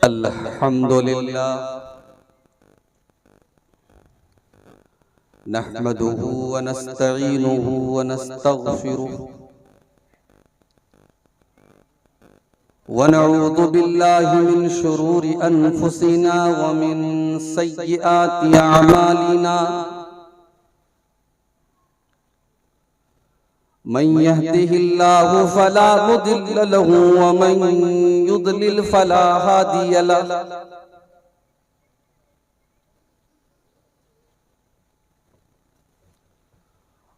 अल्हम्दुलिल्लाह नहमदुहु व नस्तईनुहु व नस्तगफिरुहु व नऊज़ु बिल्लाहि मिन शुरूरि अनफुसिना व मिन सय्यिआति अअमालिना मन यहदिहिल्लाहु फला मुदिल्ल लहु व मन युद्लिल फला हादिय लहु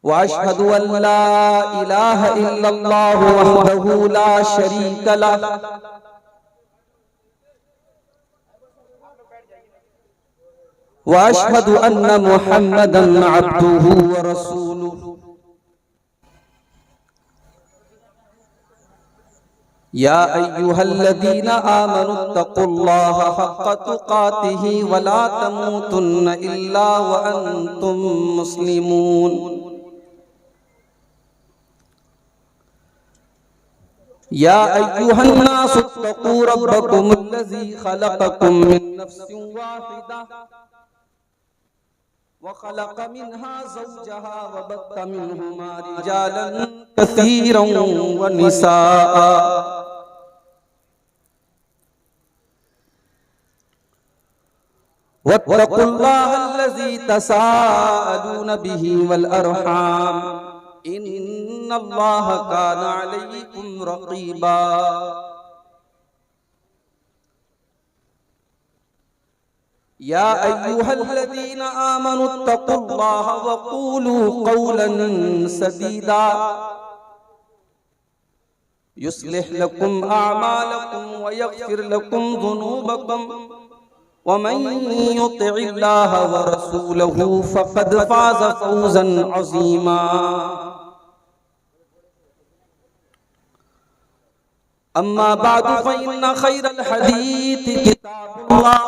व अशहदु अन ला इलाहा इल्लल्लाहु वहदहु ला शरीक लहु व अशहदु अन्न मुहम्मदन अब्दुहु व रसूलुहु या अय्युहल्लज़ीना आमनुत्तक़ुल्लाहा हक़्क़ तुक़ातिही व ला तमूतुन्न इल्ला व अंतुम मुस्लिमून या अय्युहन्नासु इत्तक़ू रब्बकुमुल्लज़ी ख़लक़कुम मिन नफ्सिन वाहिदा व ख़लक़ मिन्हा ज़ौजहा व बत्त मिन्हुमा रिजालन कसीरन व निसाअ वत्तक़ुल्लाह अल्लज़ी तसाअलून बिही वल अरहाम इन्नल्लाह कान अलैकुम रक़ीबा या अय्युहल्लज़ीना आमनुत्तक़ुल्लाह व क़ूलू क़ौलन सदीदा युस्लिह लकुम अअमालकुम व यग़फिर लकुम ज़ुनूबकुम व मन युतिइल्लाह व रसूलहु फ़क़द फ़ाज़ फ़ौज़न अज़ीमा अम्मा बअदु फ़इन्न ख़ैरल हदीथि किताबुल्लाह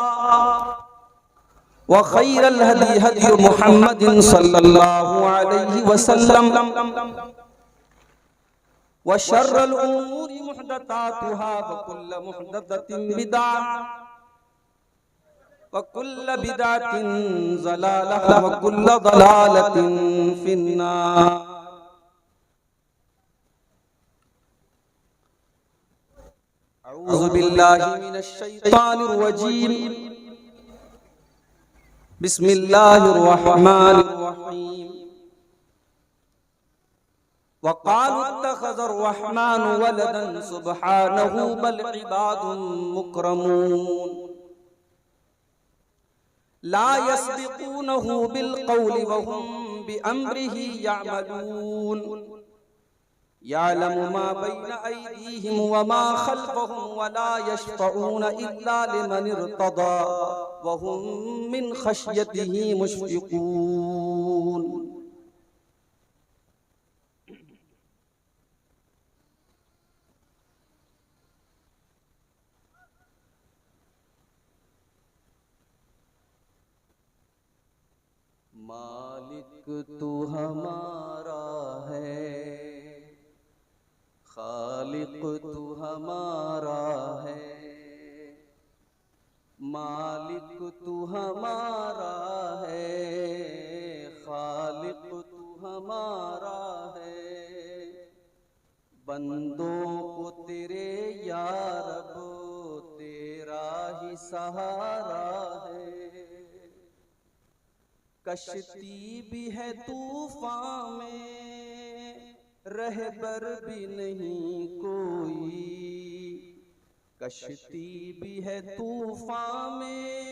व ख़ैरल हदी हदी मुहम्मदिन सल्लल्लाहु अलैहि वसल्लम व शर्रल उमूरि मुहदसातुहा व कुल्लु मुहदसतिन बिदअह व कुल्लु बिदअतिन ज़लालह व कुल्लु ज़लालतिन फिन्नार अऊज़ु बिल्लाहि मिनश शैतानिर रजीम बिस्मिल्लाहिर रहमानिर रहीम वक़ालू इत्तख़ज़र रहमानु वलदन सुब्हानहु बल इबादुम मुक्रमून ला यस्बिक़ूनहु बिल क़ौलि व हुम बिअम्रिही यअमलून यअलमु मा बैन अयदीहिम व मा ख़ल्फ़हुम व ला यशफ़ऊन इल्ला लिमन इर्तदा व हुम मिन ख़श्यतिही मुश्फ़िक़ून मालिक तू हमारा है, खालिक तू हमारा है, मालिक तू हमारा है, खालिक तू हमारा है। बंदों को तेरे या रब तेरा ही सहारा है। कश्ती भी है तूफान में, रहबर भी नहीं कोई। कश्ती भी है तूफान में,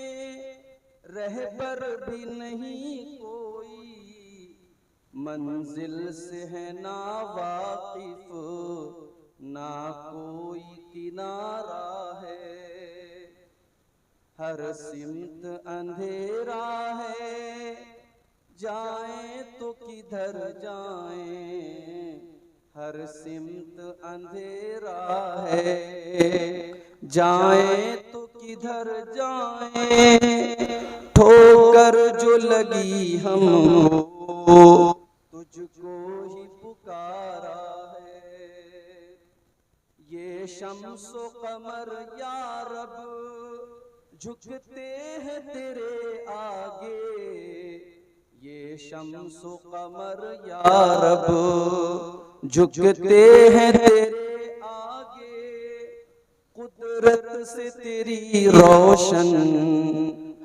रहबर भी नहीं कोई। मंजिल से है ना वाकिफ, ना कोई किनारा है। हर सिमत अंधेरा है, जाएं तो किधर जाएं। हर सिमत अंधेरा है, जाएं तो किधर जाएं। ठोकर जो लगी हमको, तुझको ही पुकारा है। ये शम्सो कमर या रब झुकते हैं तेरे आगे ये शम्सो कमर या रब, झुकते हैं तेरे आगे कुदरत से तेरी रोशन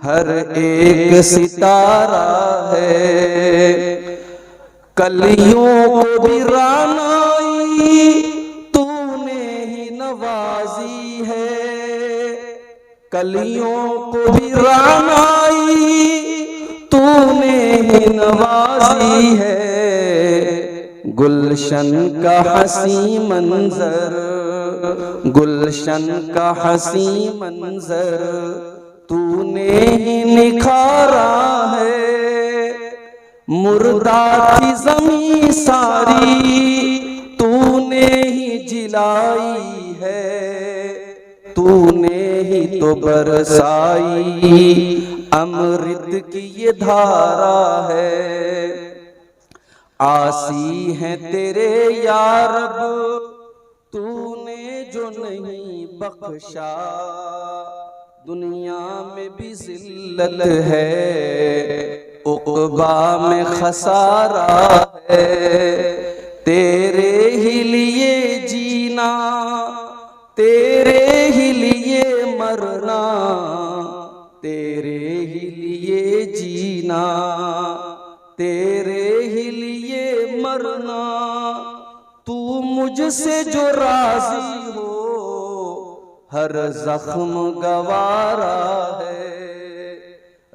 हर एक सितारा है। कलियों को भी रानाई तूने ही नवाजी है, कलियों को भी रानाई तूने ही नवाजी है। गुलशन का हसी मंजर, गुलशन का हसी मंजर तूने ही निखारा है। मुर्दा थी ज़मीं सारी तूने ही जिलाई है, तूने ही तो बरसाई अमृत की ये धारा है। आसी है तेरे या रब तूने जो नहीं बख्शा, दुनिया में भी जिल्लत है उक़बा में खसारा है। तेरे ही लिए जीना तेरे ही लिए मरना, तेरे ही लिए जीना तेरे ही लिए मरना। तू मुझसे जो राज़ी हो हर जख्म गवारा है।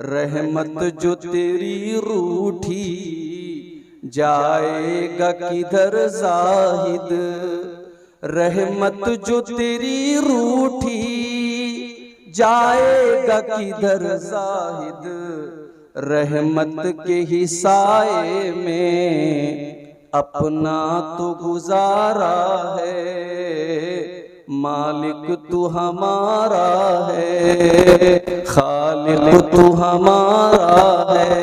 रहमत जो तेरी रूठी जाएगा किधर ज़ाहिद, रहमत जो तेरी रूठी जाएगा किधर ज़ाहिद। रहमत के ही साए में अपना तो गुजारा है। मालिक तू हमारा है, खालिक तू हमारा है।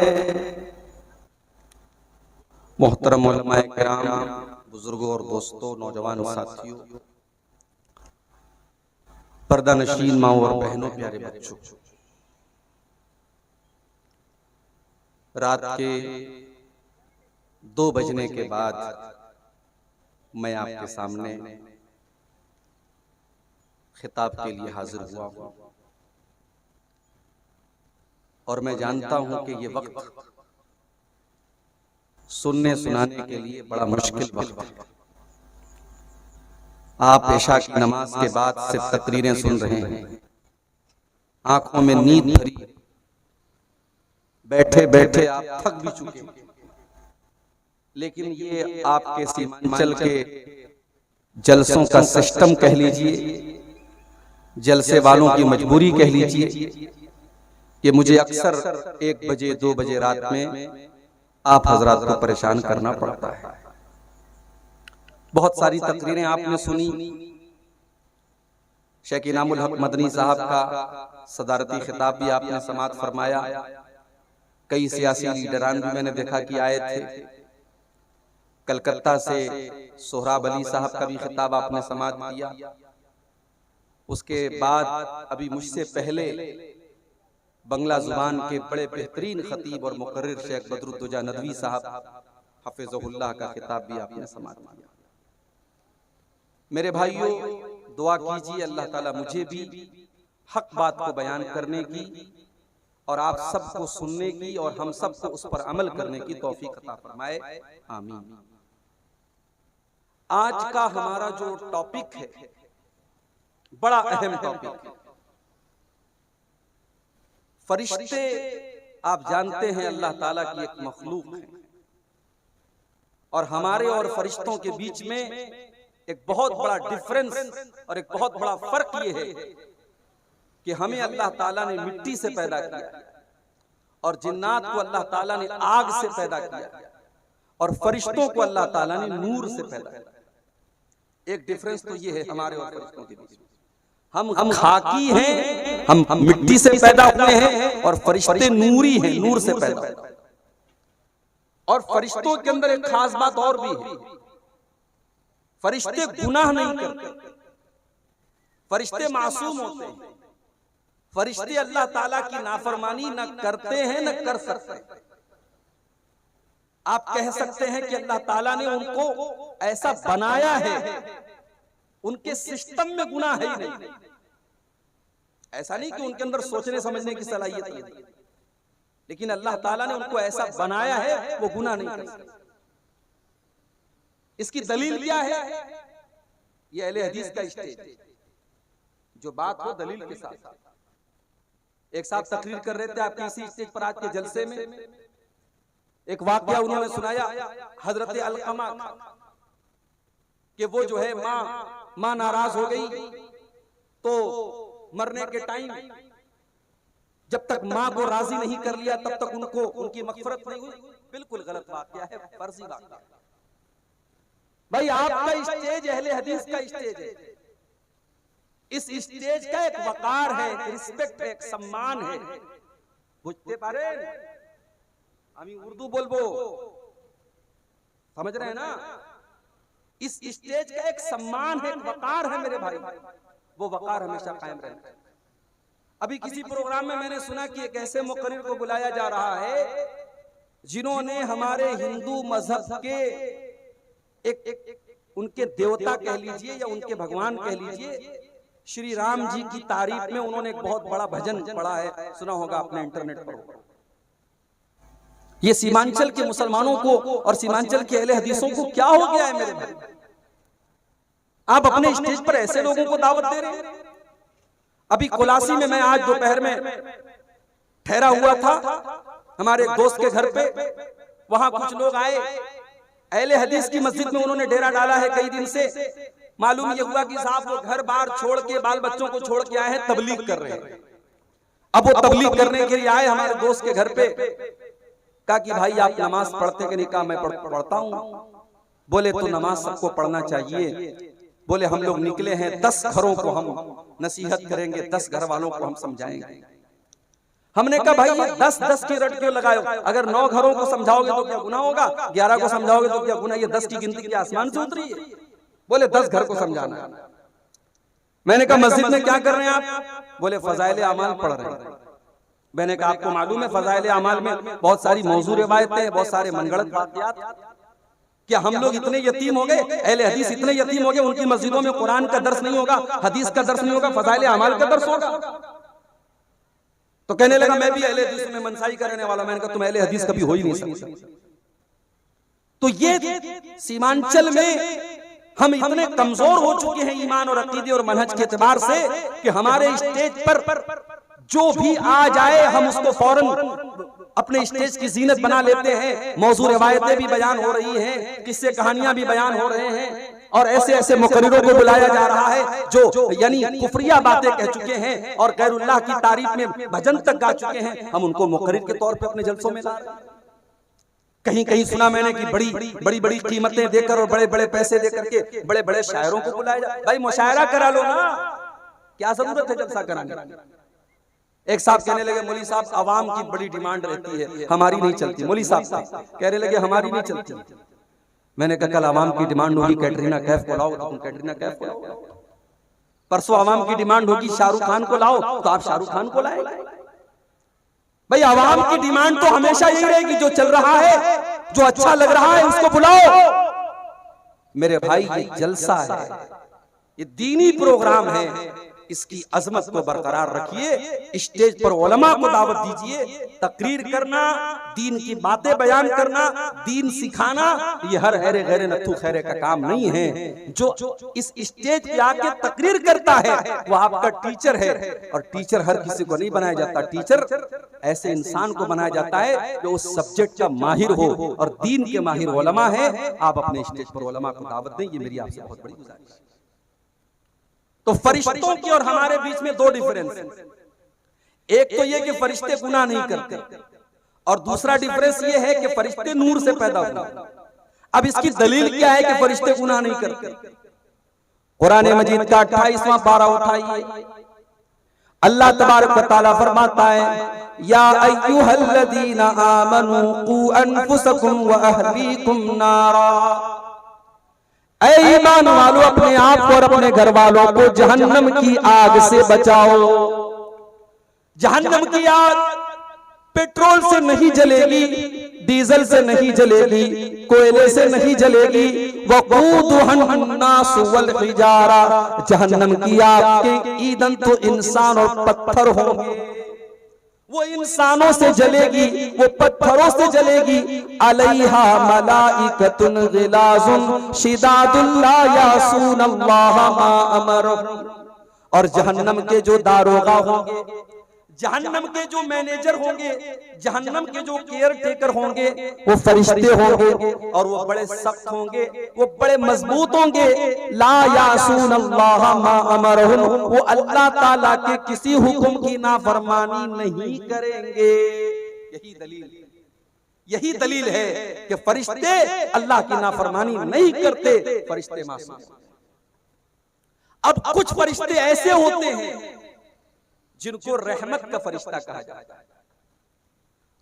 मोहतरम उलमाए किराम, बुजुर्गों और दोस्तों, नौजवान साथियों, पर्दा नशीन माओ और बहनों, प्यारे बच्चों, रात के 2 बजने के बाद मैं आपके सामने खिताब के लिए हाजिर हुआ हूं और मैं जानता हूं कि ये वक्त सुनने सुनाने के लिए बड़ा मुश्किल वक्त है। आप इशा की नमाज के बाद सिर्फ तकरीरें सुन रहे हैं, आंखों में नींद भरी, बैठे बैठे आप थक भी चुके, लेकिन ये आपके सीमांचल के जलसों का सिस्टम कह लीजिए, जलसे वालों की मजबूरी कह लीजिए कि मुझे अक्सर 1 बजे 2 बजे रात में आप हजरात को परेशान करना पड़ता है। बहुत सारी तकरीरें आपने सुनी, शेख इनामुल हक मदनी साहब का सदारती खिताब भी आपने समाअत फरमाया। कई सियासी लीडरान भी मैंने देखा कि आए थे। कलकत्ता से सोहराब अली साहब का भी खिताब आपने समाअत किया। उसके बाद अभी मुझसे पहले बंगला जुबान के बड़े बेहतरीन खतीब और मुकर्रिर शेख बदरुद्दोजा नदवी साहब हफिज़हुल्लाह का खिताब भी आपने समाअत किया। मेरे भाइयों, दुआ कीजिए अल्लाह ताला मुझे भी हक बात को बयान करने की और आप सबको सुनने की और हम सबको उस पर अमल करने की तौफीक अता फरमाए, आमीन। आज का हमारा जो टॉपिक है बड़ा अहम टॉपिक है। फरिश्ते आप जानते हैं अल्लाह ताला की एक मखलूक है और हमारे और फरिश्तों के बीच में एक बहुत बड़ा डिफरेंस और एक बहुत बड़ा फर्क ये है कि हमें अल्लाह ताला ने मिट्टी से पैदा किया और जिन्नात को अल्लाह ताला ने आग से पैदा किया और फरिश्तों को अल्लाह ताला ने नूर से पैदा किया। एक डिफरेंस तो ये है हमारे और फरिश्तों के बीच में। हम खाकी हैं, हम मिट्टी से पैदा हुए हैं और फरिश्ते नूरी हैं, नूर से पैदा हुए। और फरिश्तों के अंदर एक खास बात और भी है, फरिश्ते गुनाह नहीं करते, फरिश्ते मासूम होते हैं, फरिश्ते अल्लाह ताला की नाफरमानी न करते हैं न कर सकते हैं। आप कह सकते हैं कि अल्लाह ताला ने उनको ऐसा बनाया है, उनके सिस्टम में गुनाह है ही नहीं। ऐसा नहीं कि उनके अंदर सोचने समझने की सलाहियत नहीं, लेकिन अल्लाह ताला ने उनको ऐसा बनाया है वो गुनाह नहीं कर सकते। इसकी दलील क्या है? ये अहले हदीस का स्टेज, जो बात हो दलील के साथ। एक साहब तकरीर कर रहे थे आपके इसी स्टेज पर आज के जलसे में, एक वाकया उन्होंने सुनाया हजरत अलकमा कि वो जो है माँ नाराज हो गई तो मरने के टाइम जब तक माँ को राजी नहीं कर लिया तब तक उनको उनकी मगफरत नहीं हुई। बिल्कुल गलत वाकया है, फर्जी वाकया। भाई आपका स्टेज अहले हदीस का स्टेज है, इस स्टेज का एक वकार है, एक रिस्पेक्ट है, एक सम्मान है। बुझते पारे আমি उर्दू बोलबो, समझ रहे हैं ना? इस स्टेज का एक सम्मान है, एक वकार है मेरे भाई, वो वकार हमेशा कायम रहना है। अभी किसी प्रोग्राम में मैंने सुना कि एक ऐसे मुकर्रिर को बुलाया जा रहा है जिन्होंने हमारे हिंदू मजहब के एक उनके देवता कह लीजिए या उनके भगवान कह लीजिए, श्री राम जी की तारीफ में उन्होंने एक बहुत बड़ा भजन पढ़ा है, सुना होगा आपने इंटरनेट पर। ये सीमांचल के मुसलमानों को और सीमांचल के अहले हदीसों को क्या हो गया है मेरे भाई? आप अपने स्टेज पर ऐसे लोगों को दावत दे रहे हैं। अभी कोलासी में मैं आज दोपहर में ठहरा हुआ था हमारे एक दोस्त के घर पे, वहां कुछ लोग आए, अहले हदीस की मस्जिद में उन्होंने डेरा डाला है कई दिन से। मालूम ये हुआ कि साहब वो घर बार छोड़ के बाल बच्चों को छोड़ के आए हैं, तबलीग कर रहे हैं। अब वो तबलीग करने के लिए आए हमारे दोस्त के घर पे, कहा कि भाई आप नमाज पढ़ते कि नहीं? कहा मैं पढ़ता हूँ। बोले तो नमाज सबको पढ़ना चाहिए। बोले हम लोग निकले हैं 10 घरों को हम नसीहत करेंगे, 10 घर वालों को हम समझाएंगे। हमने कहा भाई ये 10 की रट क्यों लगाओ? अगर 9 घरों को समझाओगे तो क्या गुनाह होगा? 11 को समझाओगे तो क्या गुनाह? ये 10 की गिनती क्या आसमान से उतरी है? बोले 10 घर को समझाना है। मैंने कहा मस्जिद में क्या कर रहे हैं आप? बोले फजाइल अमाल पढ़ रहे हैं। मैंने कहा आपको मालूम है फजाइल अमाल में बहुत सारी मौजू रिवायतें हैं, बहुत सारे मनगढ़ंत वाक़यात। क्या हम लोग इतने यतीम हो गए, अहले हदीस इतने यतीम हो गए, उनकी मस्जिदों में कुरान का दर्स नहीं होगा, हदीस का दर्स नहीं होगा, फजाइल अमाल का दर्स होगा? तो कहने लगा मैं भी अहले हदीस में मनसाई करने वाला। मैंने कहा तुम अहले हदीस कभी हो ही नहीं सकते। तो ये सीमांचल में हम इतने कमजोर हो चुके हैं ईमान और अकीदे और मनहज के एतबार से कि हमारे स्टेज पर जो भी आ जाए हम उसको फौरन अपने स्टेज की जीनत बना लेते हैं। मौजू रिवायतें भी बयान हो रही हैं, किस्से कहानियां भी बयान हो रहे हैं, और ऐसे ऐसे मुकर्रिरों को बुलाया जा रहा है जो यानी कुफरिया बातें कह चुके हैं और गैरुल्लाह की तारीफ में भजन तक गा चुके हैं। हम उनको मुकर्रिर के तौर पे अपने जलसों में ला रहे हैं। कहीं कहीं सुना मैंने कि बड़ी बड़ी कीमतें देकर और बड़े बड़े पैसे देकर के बड़े बड़े शायरों को बुलाया जाए। भाई मुशायरा करा लो ना, क्या जरूरत है जलसा कराने? एक साहब कहने लगे मौली साहब आवाम की बड़ी डिमांड रहती है, हमारी नहीं चलती। मौली साहब कहने लगे हमारी नहीं चलती। मैंने कहा कल आवाम की डिमांड होगी कैटरीना कैफ को लाओ, तो तुम कैटरीना कैफ को लाओ। परसों आवाम की डिमांड होगी शाहरुख खान को लाओ, तो आप शाहरुख खान को लाए। भाई आवाम की डिमांड तो हमेशा यही रहेगी, जो चल रहा है, जो अच्छा लग रहा है उसको बुलाओ। मेरे भाई ये जलसा है, ये दीनी प्रोग्राम है, इसकी अजमत को बरकरार रखिए। स्टेज पर उलमा को दावत दीजिए, तकरीर करना, दीन की बातें बयान करना, दीन सिखाना, ये हर हैरे गैरे नथु खैरे का काम नहीं है। जो इस स्टेज पे आके तकरीर करता है वो आपका टीचर है, और टीचर हर किसी को नहीं बनाया जाता। टीचर ऐसे इंसान को बनाया जाता है जो उस सब्जेक्ट का माहिर हो, और दीन के माहिर उलमा है। आप अपने स्टेज पर उलमा को दावत दें, ये मेरी आपसे बहुत बड़ी गुजारिश है। तो फरिश्तों की और हमारे बीच में 2 डिफरेंस है। एक तो ये कि फरिश्ते गुनाह नहीं करते, और दूसरा डिफरेंस ये है कि फरिश्ते नूर से पैदा हुए। अब इसकी दलील क्या है कि फरिश्ते गुनाह नहीं करते? कुरान मजीद का 28वां पारा उठाइए, अल्लाह तबारक व तआला फरमाता है या अय्युहल्लज़ीना आमनू कू अनफुसकुम व अहलीकुम नारा। ऐ ईमान वालों, अपने आप को और अपने घर वालों को जहन्नम की आग से बचाओ। जहन्नम की आग पेट्रोल से नहीं जलेगी, डीजल से नहीं जलेगी, कोयले से नहीं जलेगी। वक़ूदुहन्नास वल हिजारा, जहन्नम की आग के ईंधन तो इंसान और पत्थर होंगे। वो इंसानों से जलेगी, वो पत्थरों से जलेगी। अलैहा मलाइकतुन गिलाजुन शिदादुन ला यासूनल्लाह मा अमरहुम। और जहन्नम के जो दारोगा होंगे, जहन्नम के जो मैनेजर होंगे, जहन्नम के जो केयर टेकर होंगे, वो फरिश्ते होंगे और वो बड़े सख्त होंगे, वो बड़े मजबूत होंगे। ला यासून अल्लाह मा अमरहुम, वो अल्लाह ताला के किसी हुक्म की नाफरमानी नहीं करेंगे। यही दलील है कि फरिश्ते अल्लाह की नाफरमानी नहीं करते, फरिश्ते मासूम। अब कुछ फरिश्ते ऐसे होते हैं जिनको रहमत का फरिश्ता कहा जाता है।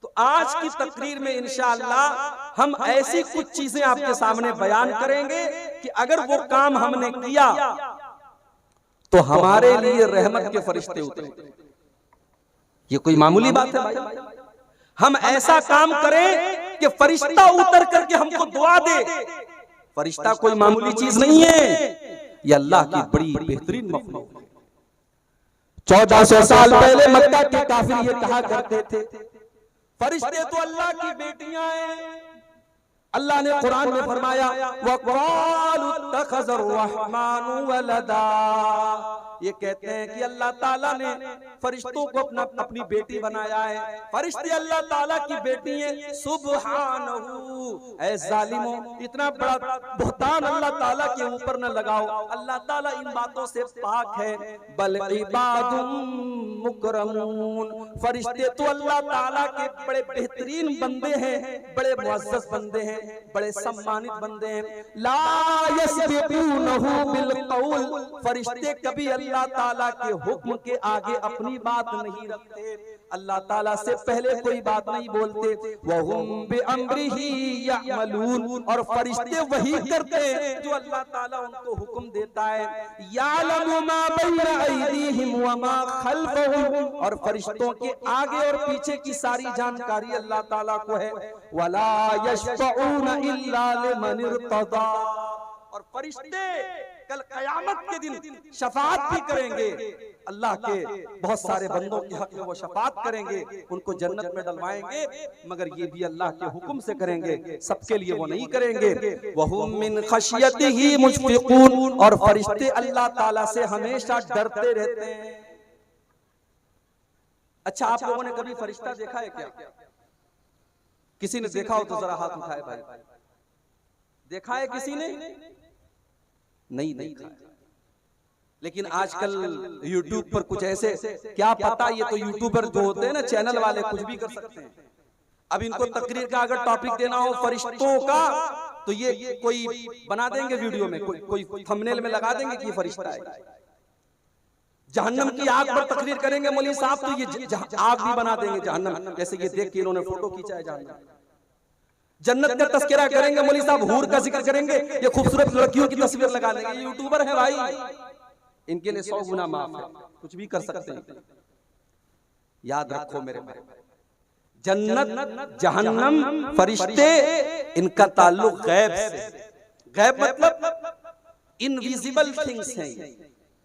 तो आज की तकरीर में इंशाअल्लाह हम ऐसी कुछ चीजें आपके सामने बयान करेंगे कि अगर वो काम हमने किया तो हमारे लिए रहमत के फरिश्ते उतरे। ये कोई मामूली बात है भाई? हम ऐसा काम करें कि फरिश्ता उतर करके हमको दुआ दे। फरिश्ता कोई मामूली चीज नहीं है, ये अल्लाह की बड़ी बेहतरीन मखलूक है। 1400 साल पहले मक्का के काफिर ये कहा करते थे, फरिश्ते तो अल्लाह की बेटियां हैं। अल्लाह ने कुरान में फरमाया वक़ालू इत्तख़ज़र रहमानु वलदा, ये कहते हैं कि अल्लाह ताला ने फरिश्तों को अपनी बेटी बनाया है। फरिश्ते अल्लाह ताला की बेटी हैं। सुब्हानहू, ऐ जालिमों, इतना बड़ा बुहतान अल्लाह ताला के ऊपर न लगाओ। अल्लाह ताला इन बातों से पाक है। बल इबादुम मुकरमून, फरिश्ते तो अल्लाह ताला के बड़े बेहतरीन बंदे हैं, बड़े मुअज़्ज़ज़ बंदे हैं, बड़े सम्मानित बंदे हैं। ला यस्बिक़ूनहु बिलक़ौल, फरिश्ते कभी अल्लाह ताला के हुक्म के आगे अपनी बात नहीं रखते, अल्लाह ताला से पहले कोई बात नहीं बोलते। वहुम बिअम्रिही यअमलून, और फरिश्ते वही करते हैं जो अल्लाह ताला उनको हुक्म देता है। यालमु मा बैन अयदीहिम व मा खल्फहुम, और फरिश्तों के आगे और पीछे की सारी जानकारी अल्लाह ताला को है। वला यशफऊन इल्ला लिमन इर्तदा, और फरिश्ते कल कयामत के दिन शफाअत भी करेंगे। अल्लाह के बहुत सारे बंदों के हक में वो शफाअत करेंगे, उनको जन्नत में डलवाएंगे, मगर ये भी अल्लाह के हुक्म से करेंगे, सबके लिए वो नहीं करेंगे। वहुम मिन खशियतिही मुशफिकून, और फरिश्ते अल्लाह ताला से हमेशा डरते रहते हैं। अच्छा, आप लोगों ने कभी फरिश्ता देखा है क्या? किसी ने देखा हो तो जरा हाथ उठाए भाई। देखा है किसी ने? नहीं देखा। लेकिन आजकल YouTube पर कुछ ऐसे, क्या पता, ये तो यूट्यूबर जो होते हैं ना, चैनल वाले, कुछ भी कर सकते हैं। अब इनको तकरीर का अगर टॉपिक देना हो फरिश्तों का, तो ये कोई बना देंगे वीडियो में, कोई थंबनेल में लगा देंगे कि फरिश्ता है। जहन्नम की आग पर तकरीर करेंगे मौलवी साहब, तो ये आग भी बना देंगे जहन्नम, जैसे ये देख के इन्होंने फोटो खींचा है जहन्नम। जन्नत का तस्करा करेंगे मौलवी साहब, हूर का जिक्र करेंगे, ये खूबसूरत लड़कियों की तस्वीर लगा देंगे। ये यूट्यूबर है भाई, इनके लिए 100 गुना माफ है, कुछ भी कर सकते हैं। याद रखो मेरे भाई, जन्नत जहन्नम फरिश्ते, इनका ताल्लुक गैब से। गैब मतलब इनविजिबल थिंग्स हैं,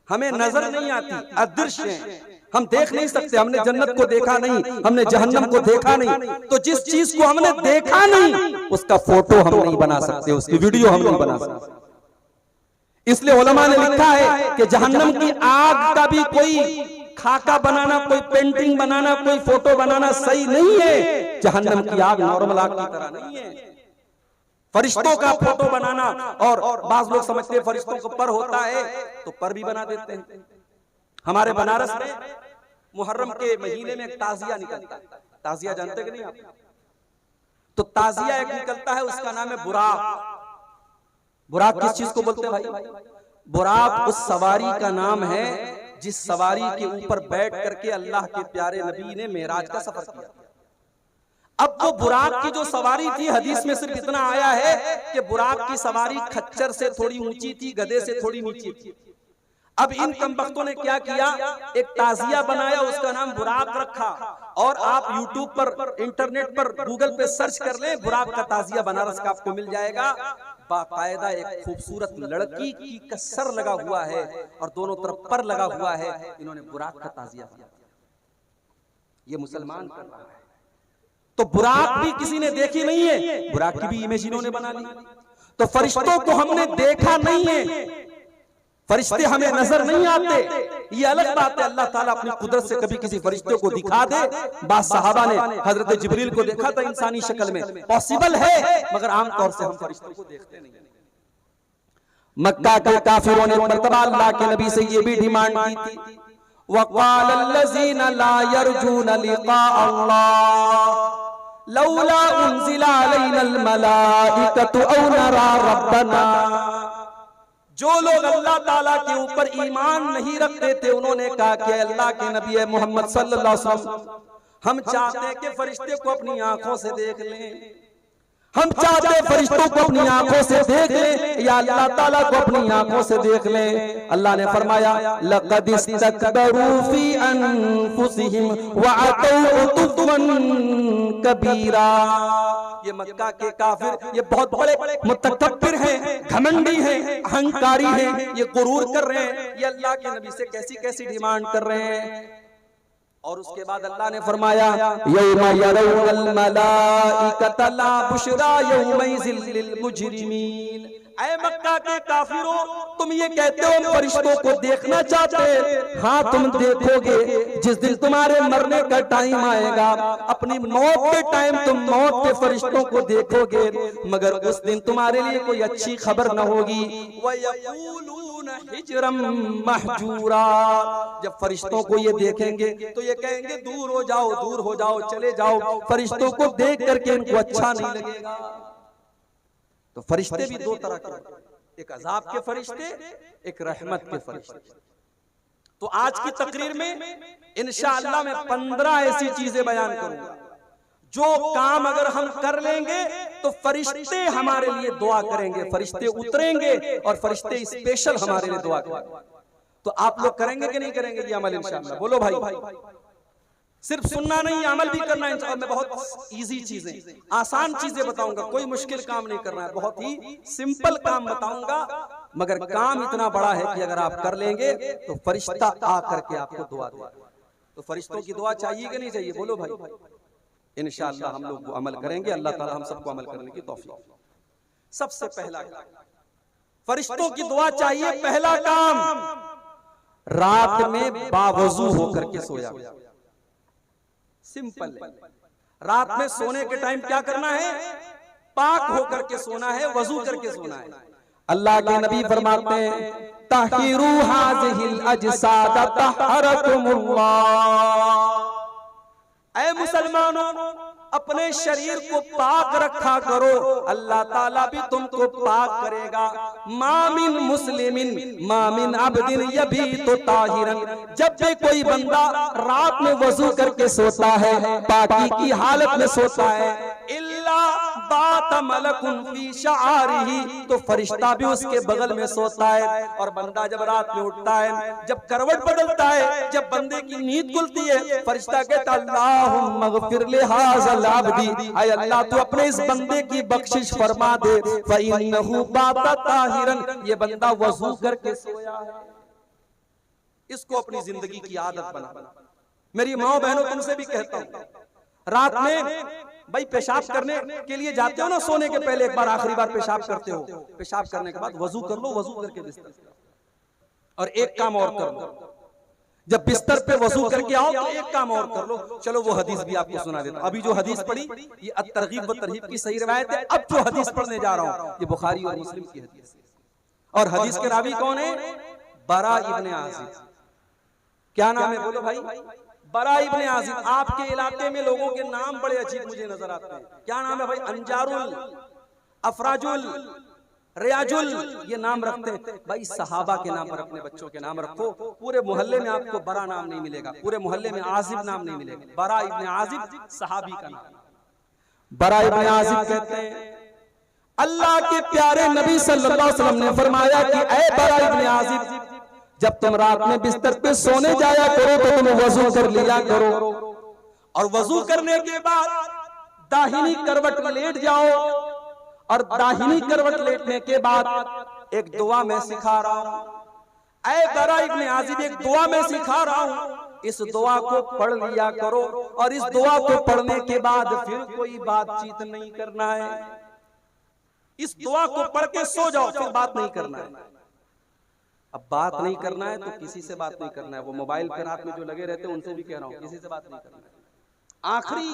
हमें नजर नहीं आती, अदृश्य हैं, हम देख नहीं सकते। हमने जन्नत को देखा नहीं, हमने जहन्नम को देखा नहीं, तो जिस चीज को हमने देखा नहीं उसका फोटो हम नहीं बना सकते, उसकी वीडियो हम नहीं बना सकते। इसलिए उलमा ने लिखा है कि जहन्नम की आग का भी कोई खाका बनाना, कोई पेंटिंग बनाना, कोई फोटो बनाना सही नहीं है। जहन्नम की आग नॉर्मल आग की तरह नहीं है। फरिश्तों का फोटो बनाना, और बाज लोग समझते हैं फरिश्तों को पर होता है तो पर भी बना देते हैं। हमारे बनारस में मुहर्रम के महीने में एक ताजिया निकलता है। ताजिया जानते कि नहीं आप? तो ताजिया एक निकलता है, उसका नाम है बुराक। बुराक किस चीज को बोलते हैं भाई? बुराक उस सवारी का नाम है जिस सवारी के ऊपर बैठ करके अल्लाह के प्यारे नबी ने मेराज का सफर किया। अब वो बुराक की जो सवारी थी, हदीस में सिर्फ इतना आया है कि बुराक की सवारी खच्चर से थोड़ी ऊंची थी, गधे से थोड़ी नीची थी। अब इन कमबख्तों ने क्या किया, एक ताजिया बनाया, उसका नाम बुराक रखा। और आप यूट्यूब पर, इंटरनेट पर, गूगल पे सर्च कर लें, बुराक का ताजिया बनारस का आपको मिल जाएगा। बाकायदा एक खूबसूरत लड़की की कसर लगा हुआ है और दोनों तरफ पर लगा हुआ है, इन्होंने बुराक का ताजिया बनाया। ये मुसलमान कर रहा है। तो बुराक भी किसी ने देखी नहीं है, बुराक की भी इमेज इन्होंने बना ली। तो फरिश्तों को हमने देखा नहीं है, फरिश्ते हमें नजर नहीं आते, ये अलग बात है। अल्लाह ताला अपनी कुदरत से कभी किसी फरिश्ते को दिखा दे। बाद सहाबा ने हजरत जिब्रील को देखा था इंसानी शक्ल में, पॉसिबल है, मगर आमतौर से हम फरिश्तों को देखते नहीं। मक्का के काफिरों ने मर्तबा अल्लाह के नबी से ये भी डिमांड की थी, वक़ाल अल्लज़ीना ला यरजूना लिक़ा अल्लाह लौला उन्ज़िला अलैनल मलाइकतु औ नरा रब्बना। जो लोग अल्लाह ताला के ऊपर ईमान नहीं रखते थे, उन्होंने कहा कि अल्लाह के नबी मोहम्मद सल्लल्लाहु अलैहि वसल्लम, हम चाहते हैं कि फरिश्ते को अपनी आंखों से देख लें, हम चाहते हैं फरिश्तों को अपनी आंखों से देख लें, या अल्लाह ताला को अपनी आंखों से देख लें। अल्लाह ने फरमाया लक़द इस्तकबरू फी अनफुसिहिम वअतौ उतुवन कबीरा। ये मक्का के काफिर, ये बहुत बड़े मुतकब्बिर हैं, घमंडी हैं, अहंकारी हैं, ये गुरूर कर रहे हैं, ये अल्लाह के नबी से कैसी कैसी डिमांड कर रहे हैं। और उसके बाद अल्लाह ने फरमाया यौमा यरौनल मलाइकता ला बुशरा यौमइज़िल लिल मुजरिमीन। ऐ मक्का के काफिरों, तुम ये कहते हो फरिश्तों को देखना चाहते, हाँ तुम देखोगे जिस दिन तुम्हारे मरने का टाइम आएगा, अपनी मौत के टाइम तुम मौत के फरिश्तों को देखोगे, मगर उस दिन तुम्हारे लिए कोई अच्छी खबर न होगी। वयक़ूलूना हिजरम महजूरा। जब फरिश्तों को ये देखेंगे तो ये कहेंगे दूर हो जाओ, दूर हो जाओ, चले जाओ। फरिश्तों को देख करके इनको अच्छा नहीं लगेगा। तो फरिश्ते भी दो तरह के, एक अजाब के फरिश्ते, एक रहमत के फरिश्ते। तो आज की तकरीर में इंशाअल्लाह मैं 15 ऐसी चीजें बयान करूंगा जो काम अगर हम कर लेंगे तो फरिश्ते हमारे लिए दुआ करेंगे, फरिश्ते उतरेंगे और फरिश्ते स्पेशल हमारे लिए दुआ करेंगे। तो आप लोग करेंगे कि नहीं करेंगे ये अमल इंशाअल्लाह? बोलो भाई। सिर्फ सुनना नहीं, अमल भी करना है इंशाअल्लाह। मैं बहुत इजी चीजें, आसान चीजें बताऊंगा, कोई मुश्किल काम नहीं करना है, बहुत ही सिंपल काम बताऊंगा, मगर काम इतना बड़ा है कि अगर आप कर लेंगे तो फरिश्ता आ करके आपको दुआ देगा। तो फरिश्तों की दुआ चाहिए कि नहीं चाहिए? बोलो भाई। इंशाअल्लाह हम लोग अमल करेंगे, अल्लाह ताला हम सबको अमल करने की तौफीक। सबसे पहला फरिश्तों की दुआ चाहिए। पहला काम, रात में बावजू होकर के सोया। सिंपल है। रात में सोने के टाइम क्या करना है? पाक होकर के सोना है, वजू करके सोना है। अल्लाह के नबी फरमाते हैं तहिरू हाज़िहिल अजसाद तहरकुमुल्लाह। ऐ मुसलमानों, अपने शरीर को पाक रखा करो, अल्लाह ताला भी तुमको पाक करेगा। मामिन मुस्लिमिन मामिन अब्दिन यबीतु ताहिरन। जब भी कोई बंदा रात में वजू करके सोता है, पाकी की हालत में सोता है, इल्ला बात मलकुन फी शआरिही, तो फरिश्ता भी उसके बगल में सोता है। और बंदा जब रात में उठता है, जब करवट बदलता है, जब बंदे की नींद खुलती है, फरिश्ता कहता अल्लाहुम्मा गफिर लिहाज़ल अब्दी, ऐ अल्लाह तू अपने इस बंदे की बख्शिश फरमा दे, फ़इन्नहु बाता ताहिरन, ये बंदा वजू करके सोया है। इसको अपनी जिंदगी की आदत बना। मेरी माँ बहनों, तुमसे भी कहता हूँ, रात में भाई पेशाब करने के लिए जाते हो ना, सोने के पहले एक बार आखिरी बार पेशाब करते हो, पेशाब करने के बाद वजू कर लो, वजू करके बिस्तर। और एक काम और कर लो, जब बिस्तर पे वजू करके आओ तो एक काम और कर लो। चलो वो हदीस भी आपको सुना देता हूं। अभी जो हदीस पढ़ी ये अत-तरगीब व तरहीब की सही रिवायत है। अब जो हदीस पढ़ने जा रहा हूं ये बुखारी और मुस्लिम की हदीस है। और हदीस के रावी कौन है? बरा इब्न आज़िब। क्या नाम है? बोलो भाई। बरा इब्न आज़िब। आपके इलाके में लोगों के नाम बड़े अजीब मुझे नजर आते हैं। क्या नाम है भाई? अंजारुल, अफराजुल, रियाजुल, ये नाम रखते हैं भाई। सहाबा के नाम पर अपने बच्चों के नाम रखो। पूरे मोहल्ले में आपको बरा नाम नहीं मिलेगा, पूरे मोहल्ले में आज़िब नाम नहीं मिलेगा। बरा इब्न आज़िब सहाबी का नाम। बरा इब्न आज़िब कहते हैं अल्लाह के प्यारे नबी सल्लल्लाहु अलैहि वसल्लम ने फरमाया कि ऐ बरा इब्न आज़िब, जब तुम रात में बिस्तर पे सोने जाया करो तो तुम वजू कर लिया करो, और वजू करने के बाद दाहिनी करवट में लेट जाओ, और दाहिनी करवट लेटने के बाद एक दुआ मैं सिखा रहा हूं, ऐ बरा इब्न आजिब एक दुआ मैं सिखा रहा हूं, इस दुआ को पढ़ लिया करो, और इस दुआ को पढ़ने के बाद फिर कोई बातचीत नहीं करना है। इस दुआ को पढ़ के सो जाओ, फिर बात नहीं करना है। अब बात नहीं करना है तो किसी से बात नहीं करना है। वो मोबाइल पे रात में जो लगे रहते हैं उनसे भी कह रहा हूं, किसी से बात नहीं करना है। आखिरी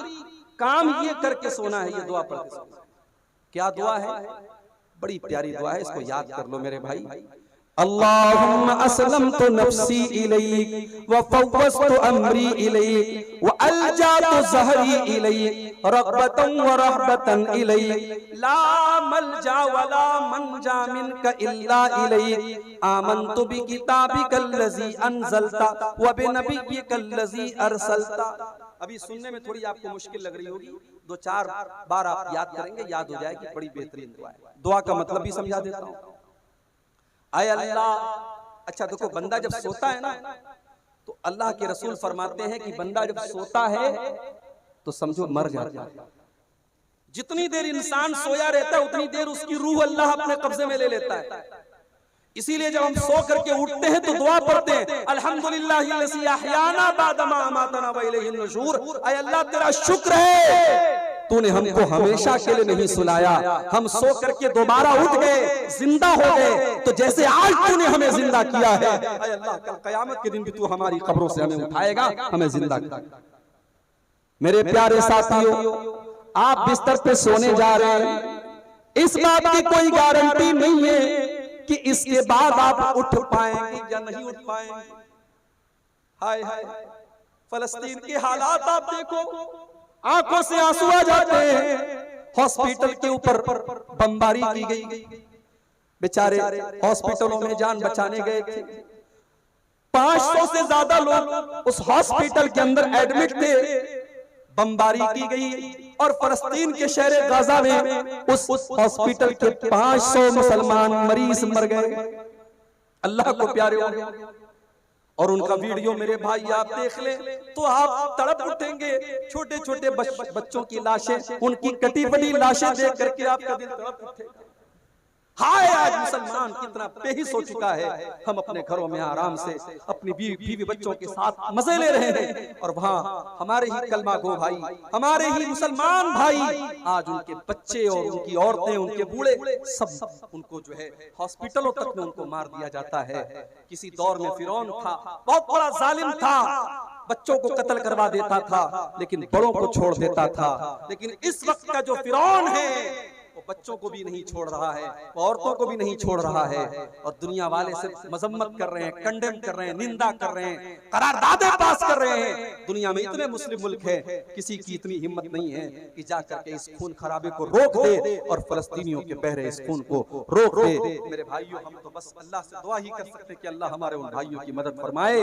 काम ये करके सोना है, ये दुआ पढ़ के सोना है। क्या दुआ है? बड़ी प्यारी दुआ है, इसको याद कर लो मेरे भाई। अल्लाहुम्मा अस्लमतु नफ्सी इलैक व फव्वज़तु अमरी इलैक व अल्जअतु ज़हरी इलैक रग़बतन व रहबतन इलैक ला मलजा वला मनजा मिनका इल्ला इलैक आमनतु बिकिताबिकल्लज़ी अनज़लता व बिनबिय्यिकल्लज़ी अरसलता। अभी सुनने में थोड़ी आपको मुश्किल लग रही होगी, 2-4 बार आप याद करेंगे, याद हो जाएगी। बड़ी बेहतरीन दुआ है। दुआ का मतलब भी समझा देता हूं। आय अल्लाह, अच्छा देखो, बंदा जब सोता है ना तो अल्लाह के रसूल फरमाते हैं कि बंदा जब सोता है तो समझो मर जाता है। जितनी देर इंसान सोया रहता है उतनी देर उसकी रूह अल्लाह अपने कब्जे में ले लेता है। इसीलिए जब हम सो करके उठते हैं तो दुआ पढ़ते हैं, अल्हम्दुलिल्लाहिल्लज़ी अहयाना बादमा अमातना व इलैहिन नुशूर। आय अल्लाह तेरा शुक्र है तूने हमको हमेशा के लिए नहीं सुलाया, हम सो करके दोबारा उठ गए, जिंदा हो गए, तो जैसे आज तूने हमें जिंदा किया है, ऐ अल्लाह कल कयामत के दिन भी तू हमारी कब्रों से हमें उठाएगा, हमें जिंदा करेगा। मेरे प्यारे साथियों, आप बिस्तर पे सोने जा रहे हैं, इस बात की कोई गारंटी नहीं है कि इसके बाद आप उठ पाएंगे या नहीं उठ पाएंगे। हाय हाय, फलस्तीन के हालात आप देखो, आंखों से आंसू आ जाते हैं। हॉस्पिटल के ऊपर बमबारी की गई, बेचारे हॉस्पिटलों में जान बचाने गए थे। 500 से ज्यादा लोग उस हॉस्पिटल के अंदर एडमिट थे। बमबारी की गई और फलस्तीन के शहर गाजा में उस हॉस्पिटल के 500 मुसलमान मरीज मर गए। अल्लाह को प्यारे हो गए। और उनका वीडियो मेरे भाई आप देख ले तो आप तड़प उठेंगे। छोटे छोटे बच्चों की लाशें, उनकी कटी फटी लाशें देख करके आपका दिल तड़प उठेगा। हाय, आज मुसलमान कितना बेहिस हो चुका है। हम अपने घरों में आराम से अपनी बीवी बच्चों के साथ मजे ले रहे हैं, और वहाँ हमारे ही कलमा गो भाई, हमारे ही मुसलमान भाई, आज उनके बच्चे और उनकी औरतें, उनके बूढ़े, सब उनको जो है हॉस्पिटलों तक में उनको मार दिया जाता है। किसी दौर में फिरौन था, बहुत बड़ा जालिम था, बच्चों को कत्ल करवा देता था लेकिन बड़ों को छोड़ देता था। लेकिन इस वक्त का जो फिरौन है वो बच्चों को भी नहीं छोड़ रहा है, औरतों को भी नहीं छोड़ रहा है, और दुनिया वाले सिर्फ मजम्मत कर रहे हैं, कंडेम कर रहे हैं, निंदा कर रहे हैं, करारदादे पास कर रहे हैं। दुनिया में इतने मुस्लिम मुल्क हैं, किसी की इतनी हिम्मत नहीं है कि जाकर के इस खून खराबे को रोक दे और फलस्तीनियों के बह रहे इस खून को रोक दे। मेरे भाइयों, हम तो बस अल्लाह से दुआ ही कर सकते हैं कि अल्लाह हमारे उन भाइयों की मदद फरमाए।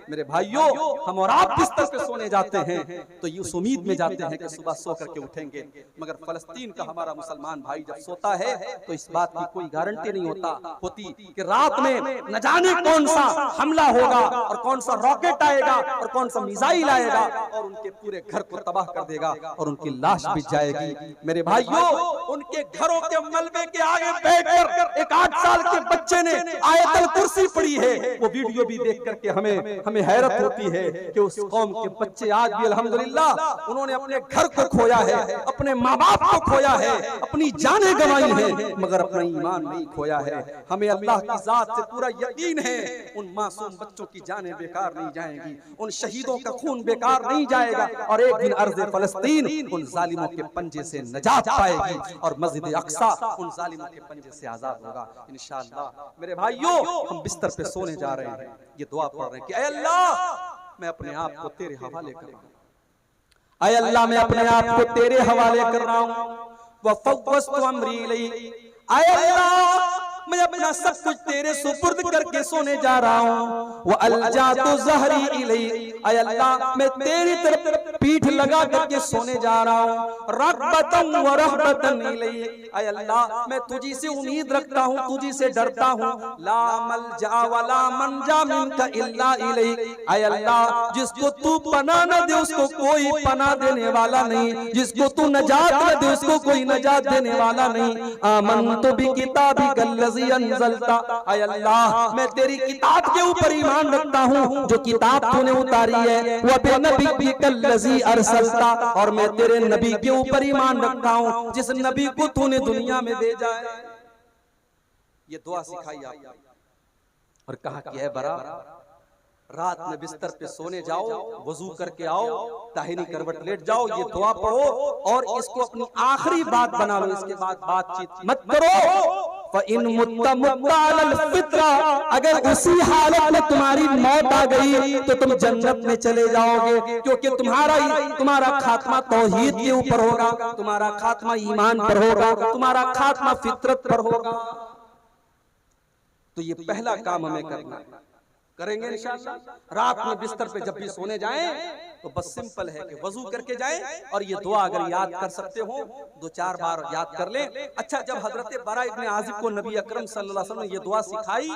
मेरे भाइयों, हम और आप बिस्तर पे सोने जाते हैं तो ये उस उम्मीद में जाते हैं कि सुबह सो करके उठेंगे, मगर फलस्तीन का हमारा मुसलमान भाई जब सोता है तो इस बात की कोई गारंटी नहीं होती कि रात में न जाने कौन सा हमला होगा और कौन सा रॉकेट आएगा और कौन सा मिसाइल आएगा और उनके पूरे घर को तबाह कर देगा और उनकी लाश बिछ जाएगी। मेरे भाइयों, उनके घरों के मलबे के आगे बैठकर एक 8 साल के बच्चे ने आयतल कुर्सी पढ़ी है। वो वीडियो भी देख करके हमें हैरत होती है कि उस कौम के बच्चे आज भी अल्हम्दुलिल्लाह उन्होंने अपने घर को खोया है, अपने माँ बाप को खोया है, अपनी जानें गंवाई है, मगर अपना ईमान नहीं खोया है। हमें अल्लाह की जात से पूरा यकीन है उन मासूम बच्चों की जानें बेकार नहीं जाएंगी, उन शहीदों का खून बेकार नहीं जाएगा, और एक दिन अर्ज़े फलस्तीन उन जालिमों के पंजे से नजात पाएगी और मस्जिद अक्सा उन जालिमों के पंजे से आजाद होगा इंशाअल्लाह। मेरे भाइयों, हम बिस्तर पे सोने जा रहे हैं, ये दुआ पढ़ रहे हैं कि ऐ अल्लाह, मैं अपने आप को तेरे हवाले कर रहा हूं। ऐ अल्लाह, मैं अपने आप को तेरे हवाले कर रहा हूं। वफ़व्वज़तु अमरी इलैक। ऐ अल्लाह, मैं अपना सब कुछ तेरे सुपुर्द करके सोने जा रहा हूँ। वो अलजातु ज़हरी इलैक, ऐ अल्लाह मैं तेरी तरफ पीठ लगा करके सोने जा रहा हूँ। रग़बतन व रहबतन इलैक, ऐ अल्लाह मैं तुझी से उम्मीद रखता हूँ, तुझी से डरता हूँ। ला मलजा वला मंजा मिनका इल्ला इलैक, ऐ अल्लाह जिसको तू पनाह न दे उसको कोई पनाह देने वाला नहीं, जिसको तू नजात न दे उसको कोई नजात देने वाला नहीं। आमनतु बिकिताबिकल्लज़ी अंज़लता, ऐ अल्लाह मैं तेरी किताब के ऊपर ईमान रखता हूँ जो किताब तूने उतारी है। व बिनबिय्यिकल्लज़ी अरसलता, और मैं तेरे नबी के ऊपर ईमान रखता हूँ जिस नबी को तूने दुनिया में भेजा है। ये दुआ सिखाई आपने और कहा कि है बरा रात में बिस्तर पे सोने जाओ, वजू करके आओ, दाहिनी करवट लेट जाओ, ये दुआ पढ़ो और इसको अपनी आखिरी बात बना लो। इसके बाद बातचीत मत करो। फ़इन मुत्ता मुत्ता अलल फित्रा, अगर उसी हालत में तुम्हारी मौत आ गई तो तुम जन्नत में चले जाओगे, क्योंकि तुम्हारा खात्मा तौहीद के ऊपर होगा, तुम्हारा खात्मा ईमान पर होगा, तुम्हारा खात्मा फितरत पर होगा। तो ये पहला काम हमें करना है, करेंगे इंशाअल्लाह। रात में बिस्तर पे जब भी सोने जाएं तो बस सिंपल है कि वजू करके जाएं और ये दुआ अगर याद कर सकते हो 2-4 बार याद कर लें। अच्छा, जब हजरत बरा इब्न आजिब को नबी अकरम सल्लल्लाहु अलैहि वसल्लम ने ये दुआ सिखाई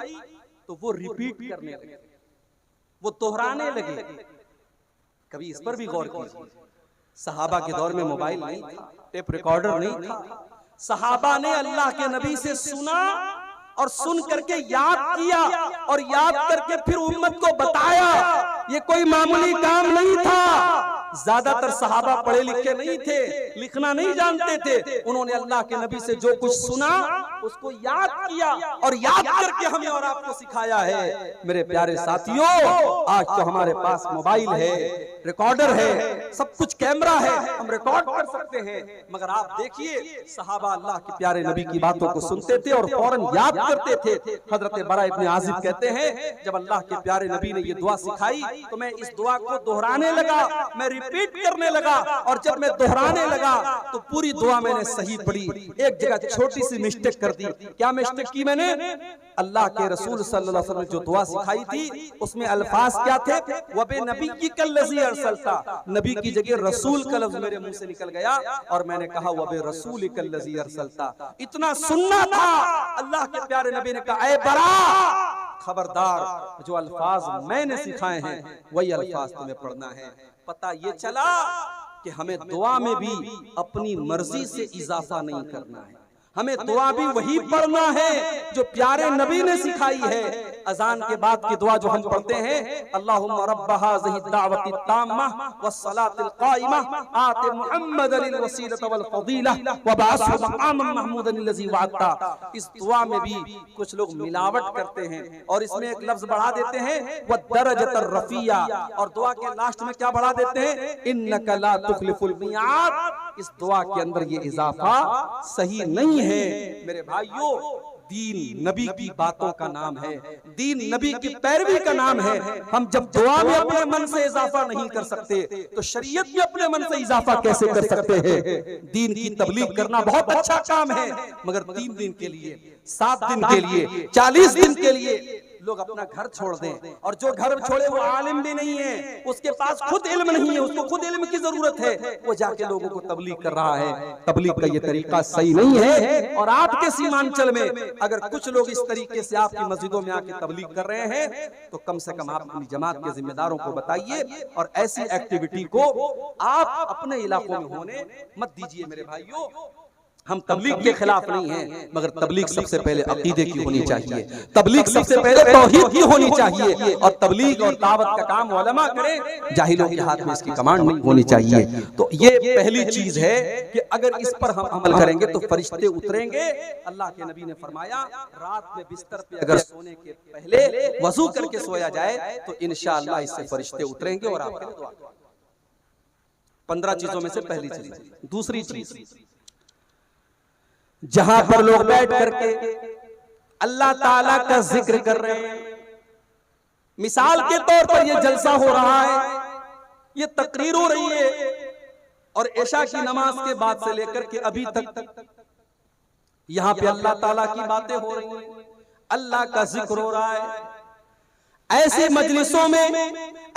तो वो रिपीट करने लगे, वो दोहराने लगे। कभी इस पर भी गौर कीजिए, सहाबा के दौर में मोबाइल नहीं था, टेप रिकॉर्डर नहीं था। सहाबा ने अल्लाह के नबी से सुना और सुन करके याद किया और याद करके फिर उम्मत को बताया। ये कोई मामूली काम नहीं था। ज्यादातर सहाबा पढ़े लिखे नहीं थे, लिखना नहीं जानते थे। उन्होंने अल्लाह के नबी से जो कुछ सुना उसको याद किया और याद करके हमें और आपको सिखाया है। मेरे प्यारे साथियों, आज तो हमारे पास मोबाइल है, रिकॉर्डर है, सब कुछ कैमरा है, हम रिकॉर्ड कर सकते हैं। मगर आप देखिए, सहाबा अल्लाह के प्यारे नबी की बातों को सुनते थे और फौरन याद करते थे। हजरत बरा इब्न आजिब कहते हैं, जब अल्लाह के प्यारे नबी ने ये दुआ सिखाई तो मैं इस दुआ को दोहराने लगा, मैं रिपीट करने लगा। और जब मैं दोहराने लगा तो पूरी दुआ मैंने सही पढ़ी। एक जगह छोटी सी मिस्टेक कर दी। क्या मिस्टेक की मैंने? अल्लाह के रसूल सल्लल्लाहु अलैहि वसल्लम ने जो दुआ सिखाई थी उसमें अल्फाज क्या थे? वबे नबी की कल्लज़ी अरसलता, नबी की जगह रसूल का लफ्ज मेरे मुंह से निकल गया और मैंने कहा वबे रसूल कल्लज़ी अरसलता। इतना सुनना था। अल्लाह के प्यारे नबी ने कहा, ऐ बरा खबरदार, जो अल्फाज मैंने सिखाए हैं वही अल्फाज तुम्हें पढ़ना है। पता ये चला कि हमें दुआ में भी अपनी मर्जी से इजाफा नहीं करना है, हमें दुआ भी वही पढ़ना है जो प्यारे नबी ने सिखाई है। अजान के बाद की दुआ जो हम पढ़ते हैं, अल्लाहुम्मा रब्ब हाज़िहि दावति ताम्मा वस्सलातिल काइमा आति मुहम्मदनिल वसीलत वल फदीला व बअसहु मक़ामम महमूदन लज़ी वअदता। इस दुआ में भी कुछ लोग मिलावट करते हैं और इसमें एक लफ्ज बढ़ा देते हैं व दरजतर रफिया, और दुआ के लास्ट में क्या बढ़ा देते हैं? इन्नका ला तुखलिफुल मियाद। इस दुआ के अंदर ये इजाफा सही नहीं है। मेरे भाइयों, दीन नबी की बातों का नाम है, दीन नबी की पैरवी का नाम है। हम जब दुआ में अपने मन से इजाफा नहीं कर सकते तो शरीयत में अपने मन से इजाफा कैसे कर सकते हैं? दीन की तबलीग करना बहुत अच्छा काम है, मगर 3 दिन के लिए, 7 दिन के लिए, 40 दिन के लिए लोग अपना घर छोड़ दें, और जो घर छोड़े वो आलिम भी नहीं है, उसके पास खुद इल्म नहीं है, उसको खुद इल्म की जरूरत है, वो जाके लोगों को तबलीग कर रहा है। तबलीग का ये तरीका सही नहीं है। और आपके सीमांचल में अगर कुछ लोग इस तरीके से आपकी मस्जिदों में आके तबलीग कर रहे हैं तो कम से कम आप अपनी जमात के जिम्मेदारों को बताइए और ऐसी एक्टिविटी को आप अपने इलाकों में होने मत दीजिए। मेरे भाइयों, हम तबलीग के खिलाफ नहीं हैं, मगर तबलीग सबसे पहले अकीदे की होनी चाहिए, तबलीग सबसे पहले तौहीद की होनी चाहिए, और तबलीग और दावत का काम उलमा करें, जाहिलों के हाथ में इसकी कमांड नहीं होनी चाहिए। तो ये पहली चीज है कि अगर इस पर हम अमल करेंगे तो फरिश्ते उतरेंगे। अल्लाह के नबी ने फरमाया, रात में बिस्तर पे अगर सोने के पहले वजू करके सोया जाए तो इंशाअल्लाह इससे फरिश्ते उतरेंगे और आपके लिए दुआ करेंगे। 15 चीजों में से पहली चीज। दूसरी चीज, जहां पर लोग बैठ करके अल्लाह ताला का जिक्र कर रहे हैं, मिसाल के तौर पर ये जलसा हो रहा है, ये तकरीर हो रही है, और इशा की नमाज के बाद से लेकर के अभी तक यहां पे अल्लाह ताला की बातें हो रही हैं, अल्लाह का जिक्र हो रहा है, ऐसे मजलिसों में,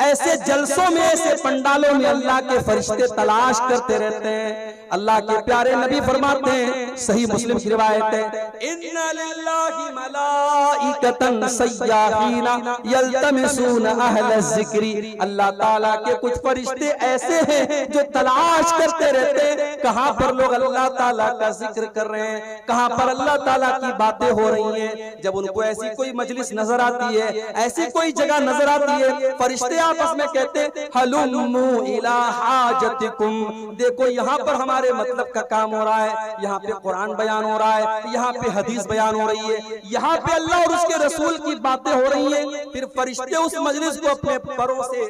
ऐसे जलसों में, ऐसे पंडालों में अल्लाह के फरिश्ते तलाश करते रहते हैं। अल्लाह के प्यारे नबी फरमाते हैं, सही मुस्लिम की रिवायत है, इन्ना लिल्लाहि मलाइकतन सय्याहीना यल्तमिसूना अहल ज़िक्री। अल्लाह ताला के कुछ फरिश्ते ऐसे हैं जो तलाश करते रहते हैं कहां पर लोग अल्लाह ताला का जिक्र कर रहे हैं, कहां पर अल्लाह ताला की बातें हो रही हैं। जब उनको ऐसी कोई मजलिस नजर आती है, ऐसी कोई जगह नजर आती है, फरिश्ते आपस में कहते हैं हलुम्मू इला हाजतिकुम, देखो यहाँ पर हमारे मतलब का काम हो रहा है, यहाँ पे कुरान बयान हो रहा है, यहाँ पे हदीस बयान हो रही है, यहाँ पे अल्लाह और उसके रसूल की बातें हो रही हैं। फिर फरिश्ते उस मजलिस को अपने परों से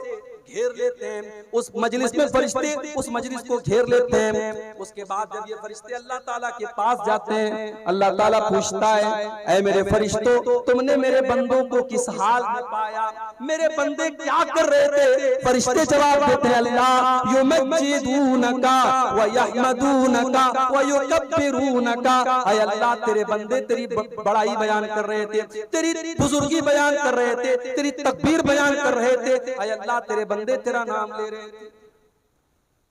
घेर लेते हैं, उस मजलिस में फरिश्ते उस मजलिस को घेर लेते हैं। उसके बाद जब ये फरिश्ते अल्लाह ताला के पास जाते हैं, अल्लाह ताला पूछता है, ऐ मेरे फरिश्तों, तुमने मेरे बंदों को किस हाल में पाया, मेरे बंदे क्या कर रहे थे? फरिश्ते जवाब देते हैं, अल्लाह युमज्जिदूनका व यहमदूनका व युकब्बिरूनका। ऐ अल्लाह, तेरे बंदे तेरी बड़ाई बयान कर रहे थे, तेरी बुजुर्गी बयान कर रहे थे, तेरी तकबीर बयान कर रहे थे। ऐ अल्लाह, तेरे बंदे तेरा नाम ले रहे थे।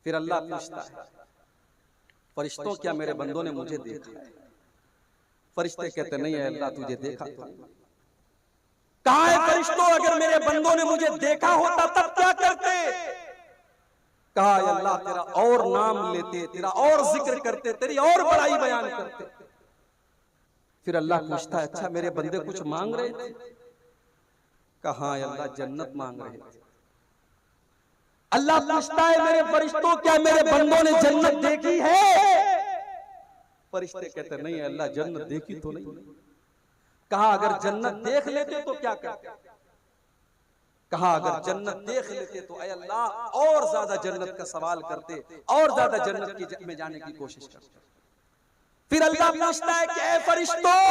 फिर अल्लाह पूछता है, फरिश्तों, क्या मेरे बंदों ने मुझे देखा है? फरिश्ते कहते, नहीं है अल्लाह, तुझे देखा तो नहीं। कहा है फरिश्तों, अगर मेरे बंदों ने मुझे देखा होता तब क्या करते? कहा है अल्लाह, तेरा और नाम लेते, तेरा और जिक्र करते, तेरी और बड़ाई बयान करते। फिर अल्लाह पूछता है, अच्छा मेरे बंदे कुछ मांग रहे थे? कहा है अल्लाह, जन्नत मांग रहे थे। अल्लाह पूछता है, मेरे फरिश्तों, क्या मेरे बंदों ने जन्नत देखी है? फरिश्ते कहते, नहीं अल्लाह, जन्नत देखी तो नहीं। कहा अगर जन्नत देख लेते तो क्या करते? कहा अगर जन्नत देख लेते तो ऐ अल्लाह और ज्यादा जन्नत का सवाल करते, और ज्यादा जन्नत में जाने की कोशिश करते। फिर अल्लाह पूछता है कि ऐ फरिश्तों,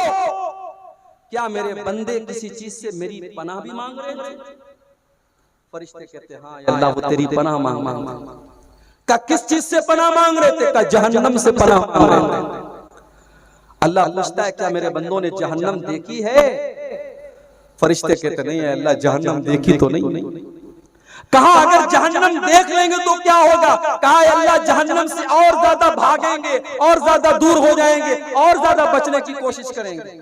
क्या मेरे बंदे किसी चीज से मेरी पनाह भी मांग रहे थे? फरिश्ते कहते, हाँ अल्लाह, वो तेरी पनाह मांग मांग। का किस चीज से पनाह मांग रहे थे? का जहन्नम से पनाह मांग रहे थे। अल्लाह पूछता है, क्या मेरे बंदों ने जहन्नम देखी है? फरिश्ते कहते, नहीं है अल्लाह, जहन्नम देखी तो नहीं। कहा अगर जहन्नम देख लेंगे तो क्या होगा? कहा अल्लाह, जहन्नम से और ज्यादा भागेंगे, और ज्यादा दूर हो जाएंगे, और ज्यादा बचने की कोशिश करेंगे।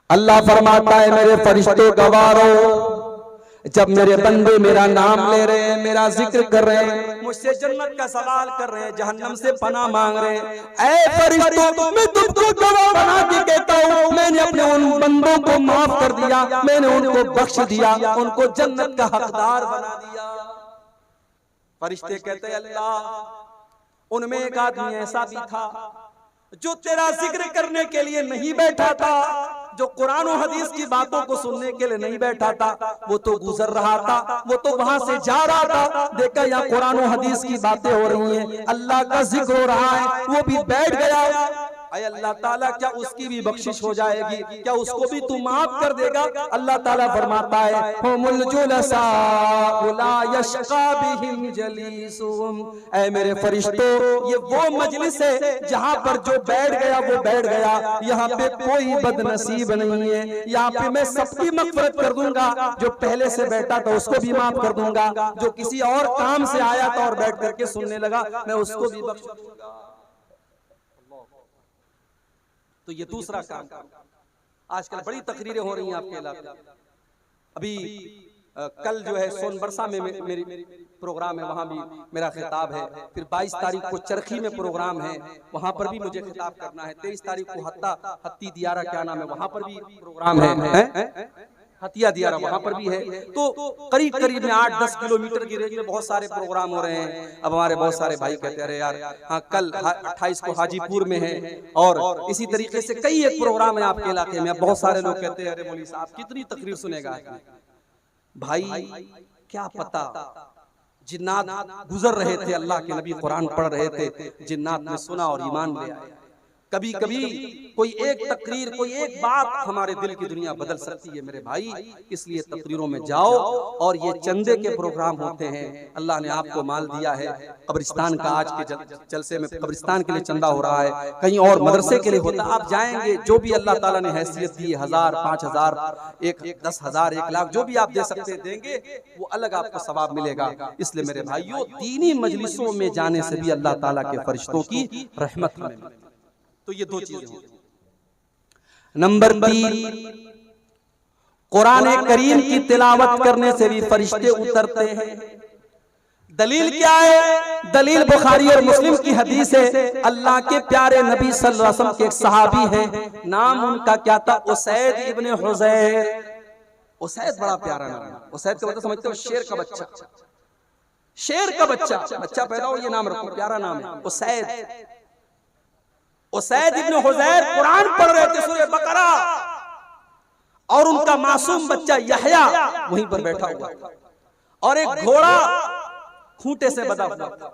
अल्लाह फरमाता है, मेरे फरिश्तों गवारो, जब मेरे बंदे मेरा नाम ले रहे हैं, मेरा जिक्र कर रहे हैं, मुझसे जन्नत का सवाल कर रहे हैं, जहन्नम से पनाह मांग रहे हैं, ऐ फरिश्तों, मैं तुमको गवाह बना के कहता हूँ, मैंने अपने उन बंदों को माफ कर दिया, मैंने उनको बख्श दिया, उनको जन्नत का हकदार बना दिया। फरिश्ते कहते, अल्लाह, उनमें एक आदमी ऐसा भी था जो तेरा जिक्र करने के लिए नहीं बैठा था, जो कुरान और हदीस की बातों को सुनने के लिए नहीं बैठा था, वो तो गुजर रहा था, वो तो वहां से जा रहा था, देखा यहाँ कुरान और हदीस की बातें हो रही हैं, अल्लाह का जिक्र हो रहा है, वो भी बैठ गया। अय अल्लाह ताला, क्या उसकी भी बख्शिश हो जाएगी? क्या उसको भी तू माफ कर देगा? अल्लाह ताला फरमाता है, हुमुल जुलसा ला यशका बिहिम जलीसुम। ऐ मेरे फरिश्तों, ये वो मजलिस है जहां पर जो बैठ गया वो बैठ गया, यहाँ पे कोई बदनसीब नहीं है, यहाँ पे मैं सबकी मगफिरत कर दूंगा, जो पहले से बैठा था उसको भी माफ कर दूंगा, जो किसी और काम से आया था और बैठ करके सुनने लगा, मैं उसको भी बख्श दूंगा। तो ये दूसरा काम। आजकल बड़ी तकरीरें हो रही हैं आपके इलाके। अभी कल जो है सोनबरसा में मेरी प्रोग्राम है, वहां भी मेरा खिताब है। फिर 22 तारीख को चरखी में प्रोग्राम है, वहां पर भी मुझे खिताब करना है। 23 तारीख को हत्ती दियारा क्या नाम है, वहां पर भी प्रोग्राम है, हतिया दियारा, वहां पर भी है। तो करीब करीब में 8-10 किलोमीटर की रेंज में बहुत सारे प्रोग्राम हो रहे हैं। अब हमारे बहुत सारे भाई कहते हैं, अरे यार हाँ, कल 28 को हाजीपुर में है, और इसी तरीके से कई एक प्रोग्राम है आपके इलाके में। अब बहुत सारे लोग कहते हैं, अरे मौलवी साहब कितनी तकरीर सुनेगा भाई, क्या पता जिन्नात गुजर रहे थे, अल्लाह के नबी कुरान पढ़ रहे थे, जिन्नात ने सुना और ईमान ले आए। कभी कभी कोई एक तकरीर, कोई एक बात हमारे दिल की दुनिया बदल सकती है मेरे भाई। इसलिए तकरीरों में जाओ। और ये चंदे के प्रोग्राम होते हैं, अल्लाह ने आपको माल दिया है, कब्रिस्तान का आज के जलसे में कब्रिस्तान के लिए चंदा हो रहा है, कहीं और मदरसे के लिए होता है, आप जाएंगे, जो भी अल्लाह ताला ने हैसियत दी, 1000, 5000, 10,000, 1 लाख, जो भी आप दे सकते देंगे, वो अलग आपको सवाब मिलेगा। इसलिए मेरे भाइयों, दीनी मजलिसों में जाने से भी अल्लाह ताला के फरिश्तों की रहमत हमें मिलती है। तो ये 2 चीजें होती। नंबर 3, कुरान करीम की तिलावत करने से भी फरिश्ते उतरते हैं। दलील क्या है? दलील बुखारी और मुस्लिम की हदीस है। अल्लाह के प्यारे नबी सल्लल्लाहु अलैहि वसल्लम के एक सहाबी हैं, नाम उनका क्या था? उसैद इब्ने हुज़ैर। उसैद बड़ा प्यारा नाम है। उसैद का मतलब समझते हो? शेर का बच्चा। शेर का बच्चा पैदा हो, ये नाम रखो, प्यारा नाम है उसैद। उसैद इब्ने हुज़ैर कुरान पढ़ रहे थे, सूरह बकरा, और उनका मासूम बच्चा यहया वहीं पर बैठा हुआ था, और एक घोड़ा खूंटे से बंधा हुआ था।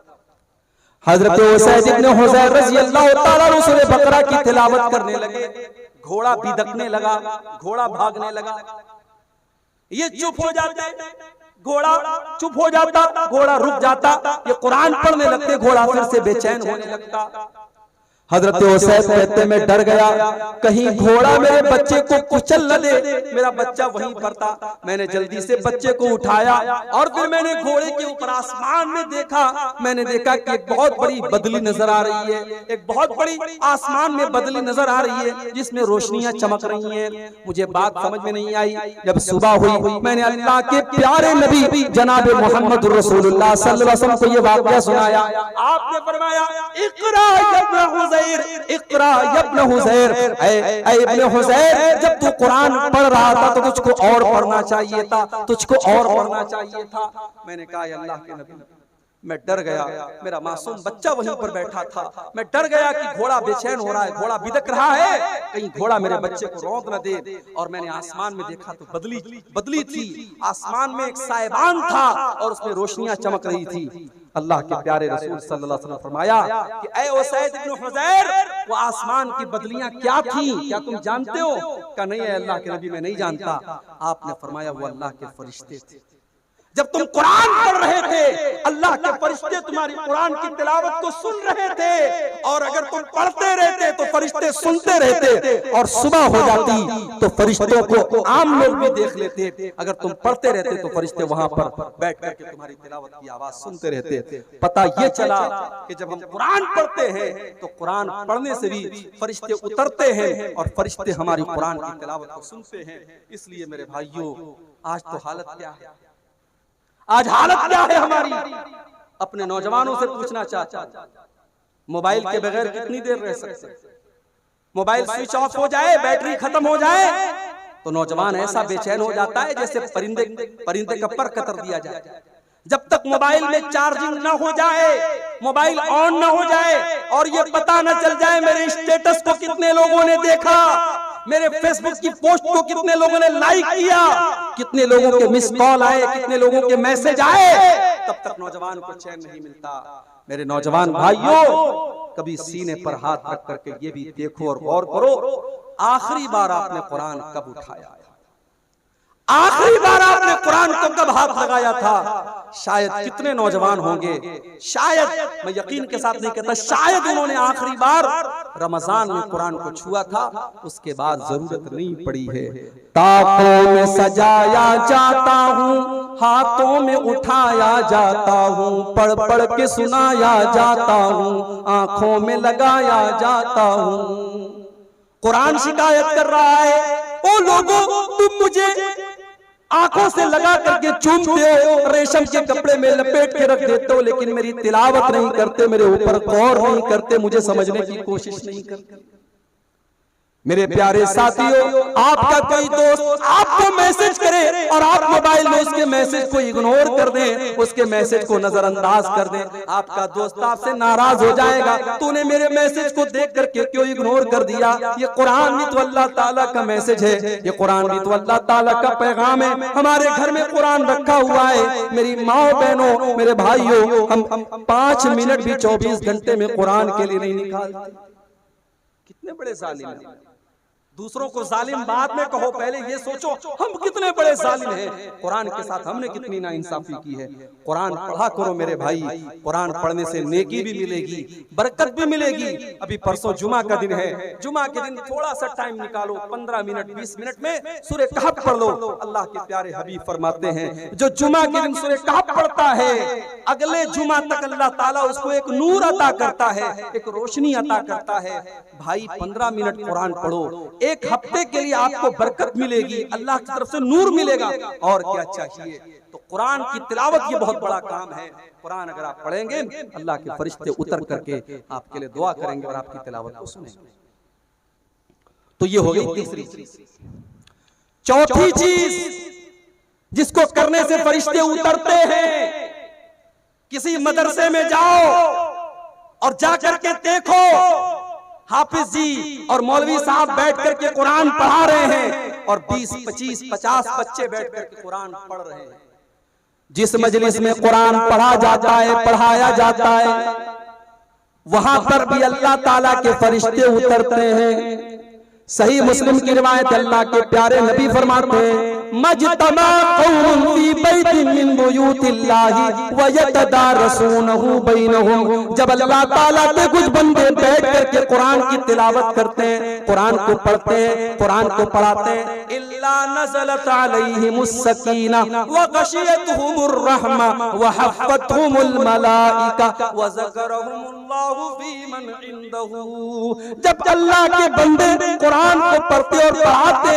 हजरत उसैद इब्ने हुज़ैर रज़ी अल्लाह ताला अन्हु सूरह बकरा की तिलावत करने लगे। घोड़ा बिदकने लगा, घोड़ा भागने लगा, ये चुप हो जाते, घोड़ा चुप हो जाता, घोड़ा रुक जाता, ये कुरान पढ़ने लगते, घोड़ा फिर से बेचैन होने लगता। हजरत उसैद कहते मैं डर गया, कहीं घोड़ा मेरे बच्चे को कुचल न दे। मेरा बच्चा वहीं पर था, मैंने जल्दी से बच्चे को उठाया, और फिर मैंने घोड़े के ऊपर आसमान में देखा। मैंने देखा कि एक बहुत बड़ी बदली नजर आ रही है, एक बहुत बड़ी आसमान में बदली नजर आ रही है, जिसमें रोशनियां चमक रही हैं। मुझे बात समझ में नहीं आई। जब सुबह हुई, मैंने अल्लाह के प्यारे नबी जनाब मोहम्मद रसूलुल्लाह सल्लल्लाहु अलैहि वसल्लम को ये वाक़या सुनाया। आपने फरमाया, इक़रा या हुज़ैर, इक़रा या इब्न हुज़ैर, ऐ इब्न हुज़ैर, जब तू कुरान पढ़ रहा था तो तुझको और पढ़ना चाहिए था, तुझको और पढ़ना चाहिए था। मैंने कहा, अल्लाह के नबी, मैं डर गया, मेरा मासूम बच्चा वहीं पर बैठा था, मैं डर गया कि घोड़ा बेचैन हो रहा है, घोड़ा बिदक रहा है, कहीं घोड़ा मेरे बच्चे को रौंद न दे। और मैंने आसमान में देखा तो बदली थी, आसमान में एक साइबान था, और उसमें रोशनियां चमक रही थी। अल्लाह के प्यारे रसूल सल्लल्लाहु अलैहि वसल्लम फरमाया कि ऐ उसैद इब्न हुज़ैर, वो आसमान की बदलियां क्या थी, क्या तुम जानते हो? क्या नहीं है अल्लाह के नबी, मैं नहीं जानता। आपने फरमाया, वो अल्लाह के फरिश्ते थे। जब तुम कुरान पढ़ रहे थे, अल्लाह के फरिश्ते तुम्हारी कुरान की तिलावत को सुन रहे थे, और अगर तुम पढ़ते रहते तो फरिश्ते सुनते रहते, और सुबह हो जाती तो फरिश्तों को आम लोग भी देख लेते। अगर तुम पढ़ते रहते तो फरिश्ते वहां पर बैठ करके तुम्हारी तिलावत की आवाज सुनते रहते। पता ये चला कि जब हम कुरान पढ़ते हैं तो कुरान पढ़ने से भी फरिश्ते उतरते हैं, और फरिश्ते हमारी कुरान की तिलावत को सुनते हैं। इसलिए मेरे भाइयों, आज तो हालत क्या है, आज हालत क्या है हमारी? अपने नौजवानों से पूछना चाहता हूं, मोबाइल के बगैर कितनी देर रह सकते? मोबाइल स्विच ऑफ हो जाए, बैटरी खत्म हो जाए, तो नौजवान ऐसा बेचैन हो जाता है जैसे परिंदे का पर कतर दिया जाए। जब तक मोबाइल में चार्जिंग ना हो जाए, मोबाइल ऑन ना हो जाए, और ये पता न चल जाए मेरे स्टेटस को कितने लोगों ने देखा, मेरे फेसबुक की पोस्ट को कितने लोगों ने लाइक किया, कितने लोगों के मिस कॉल आए, कितने लोगों के मैसेज आए, तब तक नौजवान को चैन नहीं मिलता। मेरे नौजवान भाइयों, कभी सीने पर हाथ रख करके ये भी देखो और गौर करो, आखिरी बार आपने कुरान कब उठाया? आखिरी बार आपने कुरान को कब हाथ लगाया था? शायद कितने नौजवान होंगे, शायद, मैं यकीन के साथ नहीं कहता, शायद उन्होंने आखिरी बार रमजान में कुरान को छुआ था, उसके बाद जरूरत नहीं पड़ी है। ताकों में सजाया जाता हूँ, हाथों में उठाया जाता हूँ, पढ़ पढ़ के सुनाया जाता हूँ, आंखों में लगाया जाता हूँ। कुरान शिकायत कर रहा है, ओ लोगों, तुम मुझे आंखों से लगा करके चूमते हो, रेशम के कपड़े में लपेट के रख देते हो, लेकिन मेरी तिलावत नहीं करते, मेरे ऊपर गौर नहीं करते, मुझे समझने की कोशिश नहीं करते। मेरे प्यारे साथियों, आपका कोई दोस्त आपको मैसेज करे और आप मोबाइल में उसके मैसेज को इग्नोर कर दें, उसके मैसेज को नजरअंदाज कर दें, आपका दोस्त आपसे नाराज हो जाएगा, तूने मेरे मैसेज को देख करके क्यों इग्नोर कर दिया? ये कुरान भी तो अल्लाह ताला का मैसेज है, ये कुरान भी तो अल्लाह ताला का पैगाम है। हमारे घर में कुरान रखा हुआ है। मेरी माँ बहनों, मेरे भाइयों, हम 5 मिनट भी 24 घंटे में कुरान के लिए नहीं निकालते। कितने बड़े जालिम हैं। दूसरों को जालिम बाद में कहो, पहले ये सोचो हम कितने बड़े जालिम हैं। कुरान के साथ हमने कितनी नाइंसाफी की है। कुरान पढ़ा करो मेरे भाई, कुरान पढ़ने से नेकी भी मिलेगी, बरकत भी मिलेगी। अभी परसों जुमा का दिन है, जुमा के दिन थोड़ा सा टाइम निकालो, 15 मिनट 20 मिनट में सूरह कहफ पढ़ लो। अल्लाह के प्यारे हबीब फरमाते हैं जो जुमा के दिन सूरह कहफ पढ़ता है, अगले जुमा तक अल्लाह ताला उसको एक नूर अता करता है, एक रोशनी अता करता है। भाई 15 मिनट कुरान पढ़ो, एक हफ्ते के लिए आपको बरकत मिलेगी, अल्लाह की तरफ से नूर मिलेगा। और क्या चाहिए। तो कुरान की तिलावत ये बहुत बड़ा काम है। कुरान अगर आप पढ़ेंगे, अल्लाह के फरिश्ते उतर करके आपके लिए दुआ करेंगे और आपकी तिलावत को सुनेंगे। तो ये हो गई तीसरी चीज। चौथी चीज जिसको करने से फरिश्ते उतरते हैं, किसी मदरसे में जाओ और जाकर के देखो हाफिज जी और मौलवी साहब बैठ करके कुरान पढ़ा रहे हैं और 20, 25, 50 बच्चे बैठ करके कुरान पढ़ रहे हैं। जिस मजलिस में कुरान पढ़ा जाता है, पढ़ाया जाता है, वहां पर भी अल्लाह ताला के फरिश्ते उतरते हैं। सही मुस्लिम की रिवायत, अल्लाह के प्यारे नबी फरमाते हैं मजतमा कौमुन फी बैतिन मिन बुयूतिल्लाहि व यतदारसूनहु बैनहुम। जब अल्लाह ताला के कुछ बंदे बैठ करके कुरान की तिलावत करते हैं, कुरान को पढ़ते हैं, कुरान को पढ़ाते हैं, इल्ला नज़लत अलैहिमुस सकीना व गशियतहुमुर रहमा व हफ़्फ़तहुमुल मलाइका व ज़करहुमुल्लाहु फी मन इंदहु। जब अल्लाह के बंदे कुरान को पढ़ते और पढ़ाते,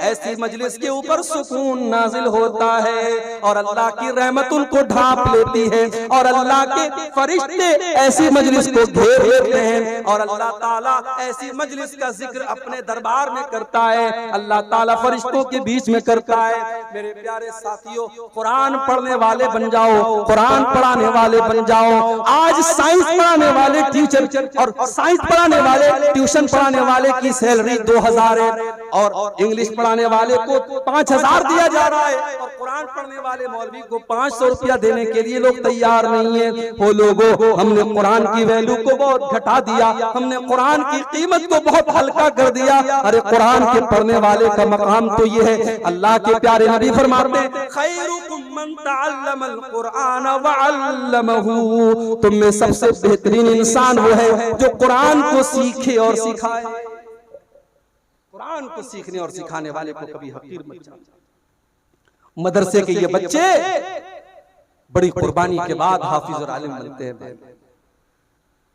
ऐसी मजलिस के ऊपर सुकून नाजिल होता है और अल्लाह की रहमत उनको ढांप लेती है और अल्लाह के फरिश्ते ऐसी मजलिस को घेर लेते हैं और अल्लाह ताला ऐसी मजलिस का जिक्र अपने दरबार में करता है, अल्लाह ताला फरिश्तों के बीच में करता है। मेरे प्यारे साथियों, कुरान पढ़ने वाले बन जाओ, कुरान पढ़ाने वाले बन जाओ। आज साइंस पढ़ाने वाले टीचर और साइंस पढ़ाने वाले, ट्यूशन पढ़ाने वाले की सैलरी 2000 है और इंग्लिश पढ़ाने वाले को 5000 दिया जा रहा है और कुरान पढ़ने वाले मौलवी को 500 रुपया देने के लिए लोग तैयार नहीं है। वो लोगों, हमने कुरान की वैल्यू को बहुत घटा दिया, हमने कुरान की कीमत को बहुत हल्का कर दिया। अरे कुरान के पढ़ने वाले का मकाम तो ये है, अल्लाह के प्यारे नबी फरमाते हैं खैरुकुम मन तअल्लमल कुरान व अल्लमहु। तुम में सबसे बेहतरीन इंसान वो है जो कुरान को सीखे और सिखाए। कुरान को सीखने और सिखाने वाले को कभी हकीर मत जानो। मदरसे के ये बच्चे बड़ी कुर्बानी के बाद हाफिज और आलिम बनते हैं।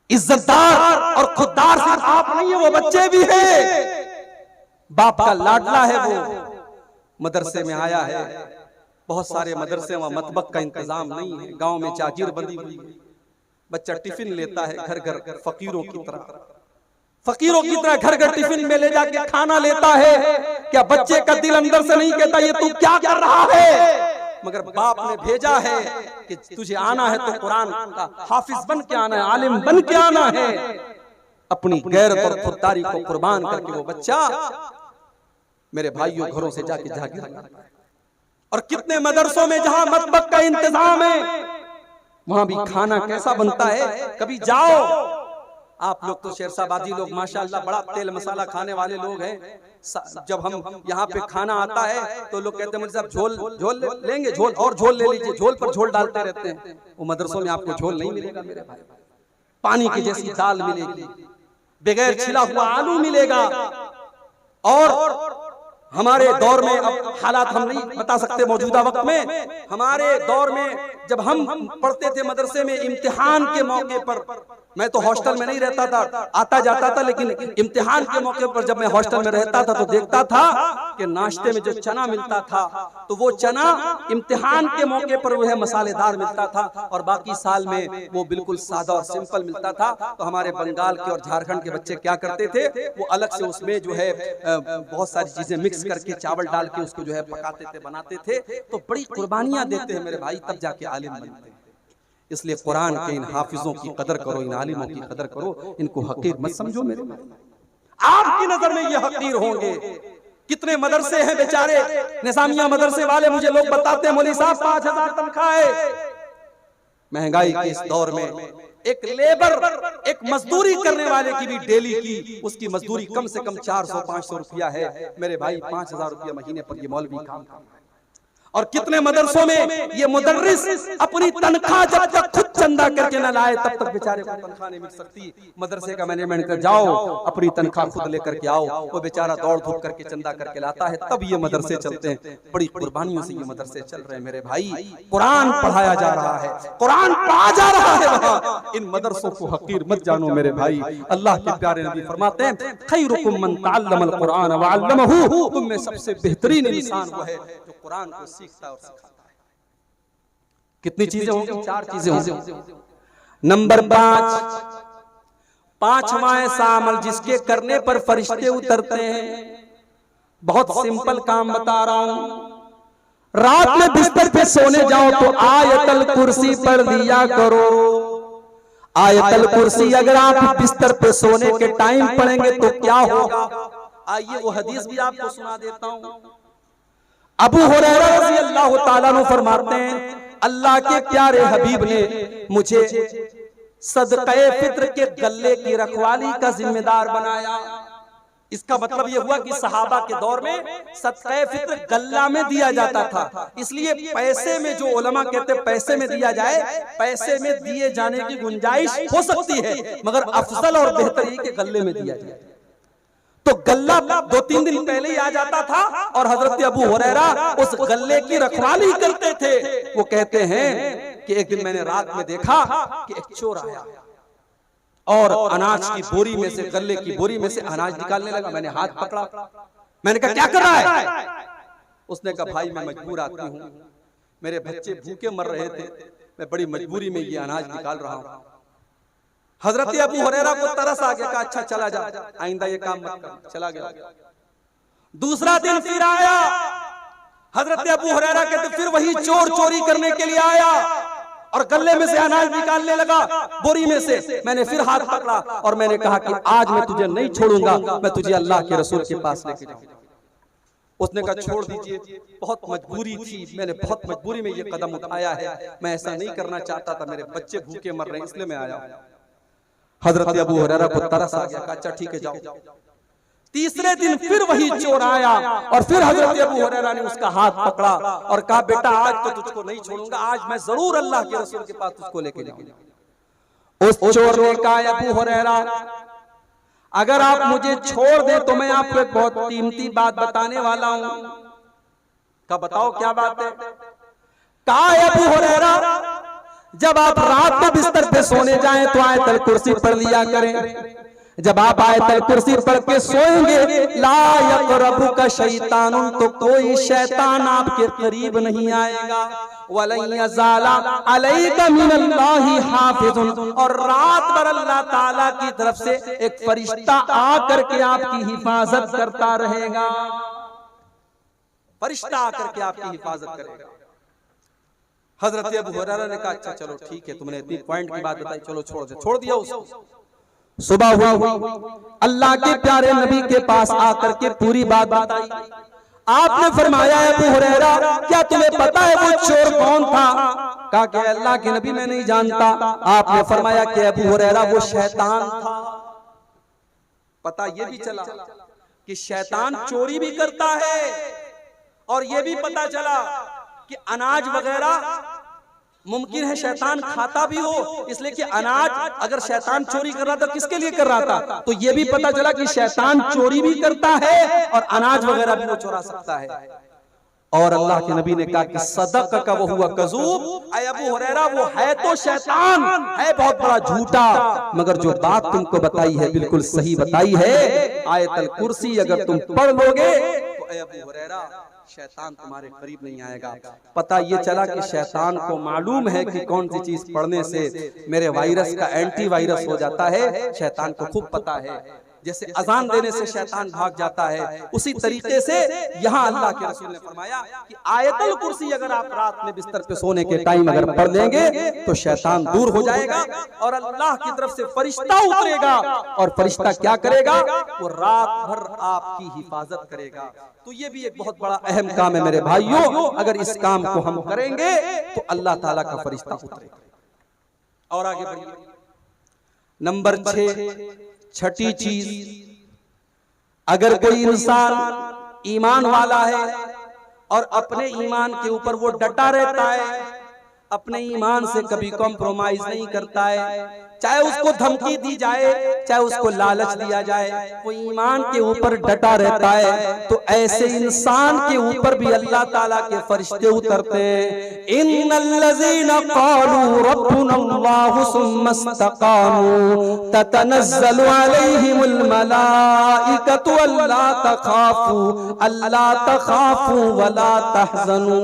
इज्जतदार और खुददार सिर्फ आप नहीं है, वो बच्चे भी हैं। बाप का लाडला है, वो मदरसे में आया है। बहुत सारे मदरसे वहां मतबक का इंतजाम नहीं है, गांव में चाजीर बंदी हुई है। बच्चा टिफिन लेता है घर घर, फकीरों की तरह घर घर टिफिन में ले जाके खाना लेता है। क्या बच्चे का दिल अंदर से नहीं कहता ये तू क्या कर रहा है? मगर बाप ने भेजा है कि तुझे आना है तो कुरान का हाफिज बन के आना है, आलिम बन के आना है। अपनी गैरत और खुददारी को कुर्बान करके वो बच्चा मेरे भाइयों घरों से जाके जाके और कितने मदरसों में जहां मतबक का इंतजाम है वहां भी खाना कैसा बनता है। कभी जाओ, आप लोग तो शेरशाबादी लोग माशाअल्लाह बड़ा तेल मसाला खाने वाले लोग हैं। जब हम यहाँ पे खाना आता है तो लोग कहते हैं मुझे साहब झोल लेंगे, झोल और झोल ले लीजिए, झोल पर झोल डालते रहते हैं। वो मदरसों में आपको झोल नहीं मिलेगा मेरे भाई, पानी की जैसी दाल मिलेगी, बगैर छिला हुआ आलू मिलेगा। और हमारे दौर में, अब हालात हम नहीं बता सकते मौजूदा वक्त में, हमारे दौर में जब हम पढ़ते थे मदरसे में, इम्तिहान के मौके पर, मैं तो हॉस्टल में नहीं रहता था, आता जाता था, लेकिन इम्तिहान के मौके पर जब मैं हॉस्टल में रहता था तो देखता था कि नाश्ते में जो चना मिलता था तो वो चना इम्तिहान के मौके पर वो है मसालेदार मिलता था और बाकी साल में वो बिल्कुल सादा और सिंपल मिलता था। तो हमारे बंगाल के और झारखंड के बच्चे क्या करते थे, वो अलग से उसमें जो है बहुत सारी चीजें मिक्स करके चावल डाल के उसको जो है पकाते थे, बनाते थे। तो बड़ी कुर्बानियां देते हैं मेरे भाई, तब जाके आलिम बनते हैं। इसलिए कुरान के इन हाफिजों की कदर करो, इन आलिमों की कदर करो, इनको हकीर मत समझो मेरे भाई। आपकी नजर में ये हकीर होंगे। कितने मदरसे हैं बेचारे, निजामिया मदरसे वाले मुझे लोग बताते हैं मौलवी साहब 5000 तनख्वाह है, महंगाई के इस दौर में एक लेबर, एक मजदूरी करने वाले की भी डेली की उसकी मजदूरी कम से कम 400-500 रुपया है मेरे भाई। 5000 रुपया महीने पर ये मौलवी काम करता है। और कितने मदरसों में ये मुदर्रिस अपनी तनख्वाह जब तक खुद चंदा करके न लाए तब तक बेचारे को तनख्वाह नहीं मिल सकती। मदरसे का मैनेजमेंट कर जाओ, अपनी तनख्वाह खुद लेकर के आओ, वो बेचारा दौड़ धूप करके चंदा करके लाता है, तब ये मदरसे चलते हैं। बड़ी कुर्बानियों से ये मदरसे चल रहे हैं मेरे भाई। कुरान पढ़ाया जा रहा है, कुरान पढ़ा जा रहा है वहाँ। इन मदरसों को हकीर मत जानो मेरे भाई। अल्लाह के प्यारे नबी फरमाते हैं, खैरुकुम मन तअल्लमल कुरान व अल्लमहु, तुम में सबसे बेहतरीन इंसान वो है जो कुरान को सीखता और सिखाता है। कितनी चीजें होंगी? 4 चीजें होंगी। नंबर 5, पांचवा ऐसा अमल जिसके करने पर फरिश्ते उतरते हैं। बहुत सिंपल काम बता रहा हूं। रात में बिस्तर पे सोने जाओ तो आयतल कुर्सी पढ़ लिया करो। आयतल कुर्सी अगर आप बिस्तर पे सोने के टाइम पढ़ेंगे तो क्या होगा? आइए वो हदीस भी आपको सुना देता हूं। अबू हुरैरा रज़ी अल्लाह ताला अन्हु फरमाते हैं, अल्लाह के प्यारे हबीब ने मुझे सदक़े फित्र के गल्ले की रखवाली का जिम्मेदार बनाया। इसका मतलब यह हुआ कि सहाबा के दौर में सदक़े फित्र गल्ला में दिया जाता था। इसलिए पैसे में, जो उलमा कहते हैं पैसे में दिया जाए, पैसे में दिए जाने की गुंजाइश हो सकती है, मगर अफजल और बेहतर ये कि गल्ले में दिया जाए। तो गल्ला 2-3 दिन पहले ही आ जाता था और हजरत अबू हुरैरा उस गल्ले की रखवाली करते थे। वो कहते हैं कि एक दिन मैंने रात में देखा कि एक चोर आया और अनाज की बोरी में से, गल्ले की बोरी में से अनाज निकालने लगा। मैंने हाथ पकड़ा, मैंने कहा क्या कर रहा है? उसने कहा भाई मैं मजबूर आदमी हूं, मेरे बच्चे भूखे मर रहे थे, मैं बड़ी मजबूरी में ये अनाज निकाल रहा हूं। हजरत अबू हुरैरा को तरस आ गया, कहा अच्छा चला जा, आइंदा ये काम मत कर। चला गया। दूसरा दिन फिर आया, हजरत अबू हुरैरा कहते फिर वही चोर चोरी करने के लिए आया और गल्ले में से अनाज निकालने लगा बोरी में से। मैंने फिर हाथ पकड़ा और मैंने कहा कि आज मैं तुझे नहीं छोड़ूंगा, मैं तुझे अल्लाह के रसूल के पास लेके जाऊंगा। उसने कहा छोड़ दीजिए, बहुत मजबूरी थी, मैंने बहुत मजबूरी में ये कदम उठाया है, मैं ऐसा नहीं करना चाहता था, मेरे बच्चे भूखे मर रहे हैं इसलिए मैं आया। हजरत अबू हुरैरा को तरस आ गया, कहा अच्छा ठीक है जाओ। तीसरे दिन फिर वही चोर आया और फिर हजरत अबू हुरैरा ने उसका हाथ पकड़ा और कहा बेटा आज तो तुझको नहीं छोड़ूंगा, आज मैं जरूर अल्लाह के रसूल के पास तुझको लेके जाऊंगा। उस चोर ने कहा अबू हुरैरा अगर आप मुझे छोड़ दें तो मैं आपको एक बहुत कीमती बात बताने वाला हूं। कहा बताओ क्या बात है? कहा अबू हुरैरा जब आप रात में बिस्तर पे सोने जाएं तो आयतल कुर्सी पढ़ लिया करें। जब आप आयतल कुर्सी पढ़ के सोएंगे ला यक़रबुका शैतानुन, तो कोई शैतान आपके करीब नहीं आएगा। वलन यज़ाला अलैका मिनल्लाहि हाफ़िज़ुन, और रात भर अल्लाह ताला की तरफ से एक फरिश्ता आकर के आपकी हिफाजत करता रहेगा। फरिश्ता आकर के आपकी हिफाजत करेगा। हजरत अबू हुरैरा ने कहा अच्छा चलो ठीक है, तुमने इतनी पॉइंट की बात बताई, चलो छोड़ दिया उसको। सुबह हुई, अल्लाह के प्यारे नबी के पास आकर के पूरी बात बताई। आपने फरमाया अबू हुरैरा क्या तुम्हें पता है वो चोर कौन था? कहा कि अल्लाह के नबी मैं नहीं जानता। आपने फरमाया कि अबू हुरैरा वो शैतान था। पता ये भी चला कि शैतान चोरी भी करता है और ये भी पता चला कि अनाज वगैरह मुमकिन है शैतान खाता भी हो, इसलिए कि अनाज अगर शैतान चोरी कर रहा था किसके लिए कर रहा था? तो ये भी पता चला कि शैतान चोरी भी करता है और अनाज वगैरह भी वो चुरा सकता है। और अल्लाह के नबी ने कहा कि सदक़ का वो हुआ कज़ूब, अबू हुरैरा वो है तो शैतान है बहुत बड़ा झूठा, मगर जो बात तुमको बताई है बिल्कुल सही बताई है। आयतल कुर्सी अगर तुम पढ़ लोगे तो अबू हुरैरा शैतान तुम्हारे करीब नहीं आएगा। पता ये चला कि शैतान को मालूम है कि कौन सी चीज पढ़ने से मेरे वायरस का एंटीवायरस हो जाता है, शैतान को खूब पता है। जैसे अजान देने से शैतान भाग जाता है, उसी तरीके से यहाँ अल्लाह के रसूल ने फरमाया कि आयतल कुर्सी अगर आप रात में बिस्तर पे सोने के टाइम अगर पढ़ लेंगे तो शैतान दूर हो जाएगा और अल्लाह की तरफ से फरिश्ता उतरेगा। और फरिश्ता क्या करेगा? वो रात भर आपकी हिफाजत करेगा। तो ये भी एक बहुत बड़ा अहम काम है मेरे भाइयों। अगर इस काम को हम करेंगे तो अल्लाह ताला का फरिश्ता उतरेगा। और आगे बढ़िए। नंबर 6, छठी चीज, अगर कोई इंसान ईमान वाला है और अपने ईमान के ऊपर वो डटा रहता है, अपने ईमान से कभी कॉम्प्रोमाइज नहीं करता है, चाहे उसको धमकी दी जाए, चाहे उसको लालच दिया जाए, वो ईमान के ऊपर डटा रहता है, तो ऐसे इंसान के ऊपर भी अल्लाह ताला के फरिश्ते उतरते हैं। इन्नल्लज़ीना क़ालू रब्बुनल्लाहु सुम्मा इस्तक़ामू ततनज़्ज़लु अलैहिमुल मलाइकतु अल्ला तख़ाफू वला तहज़नू।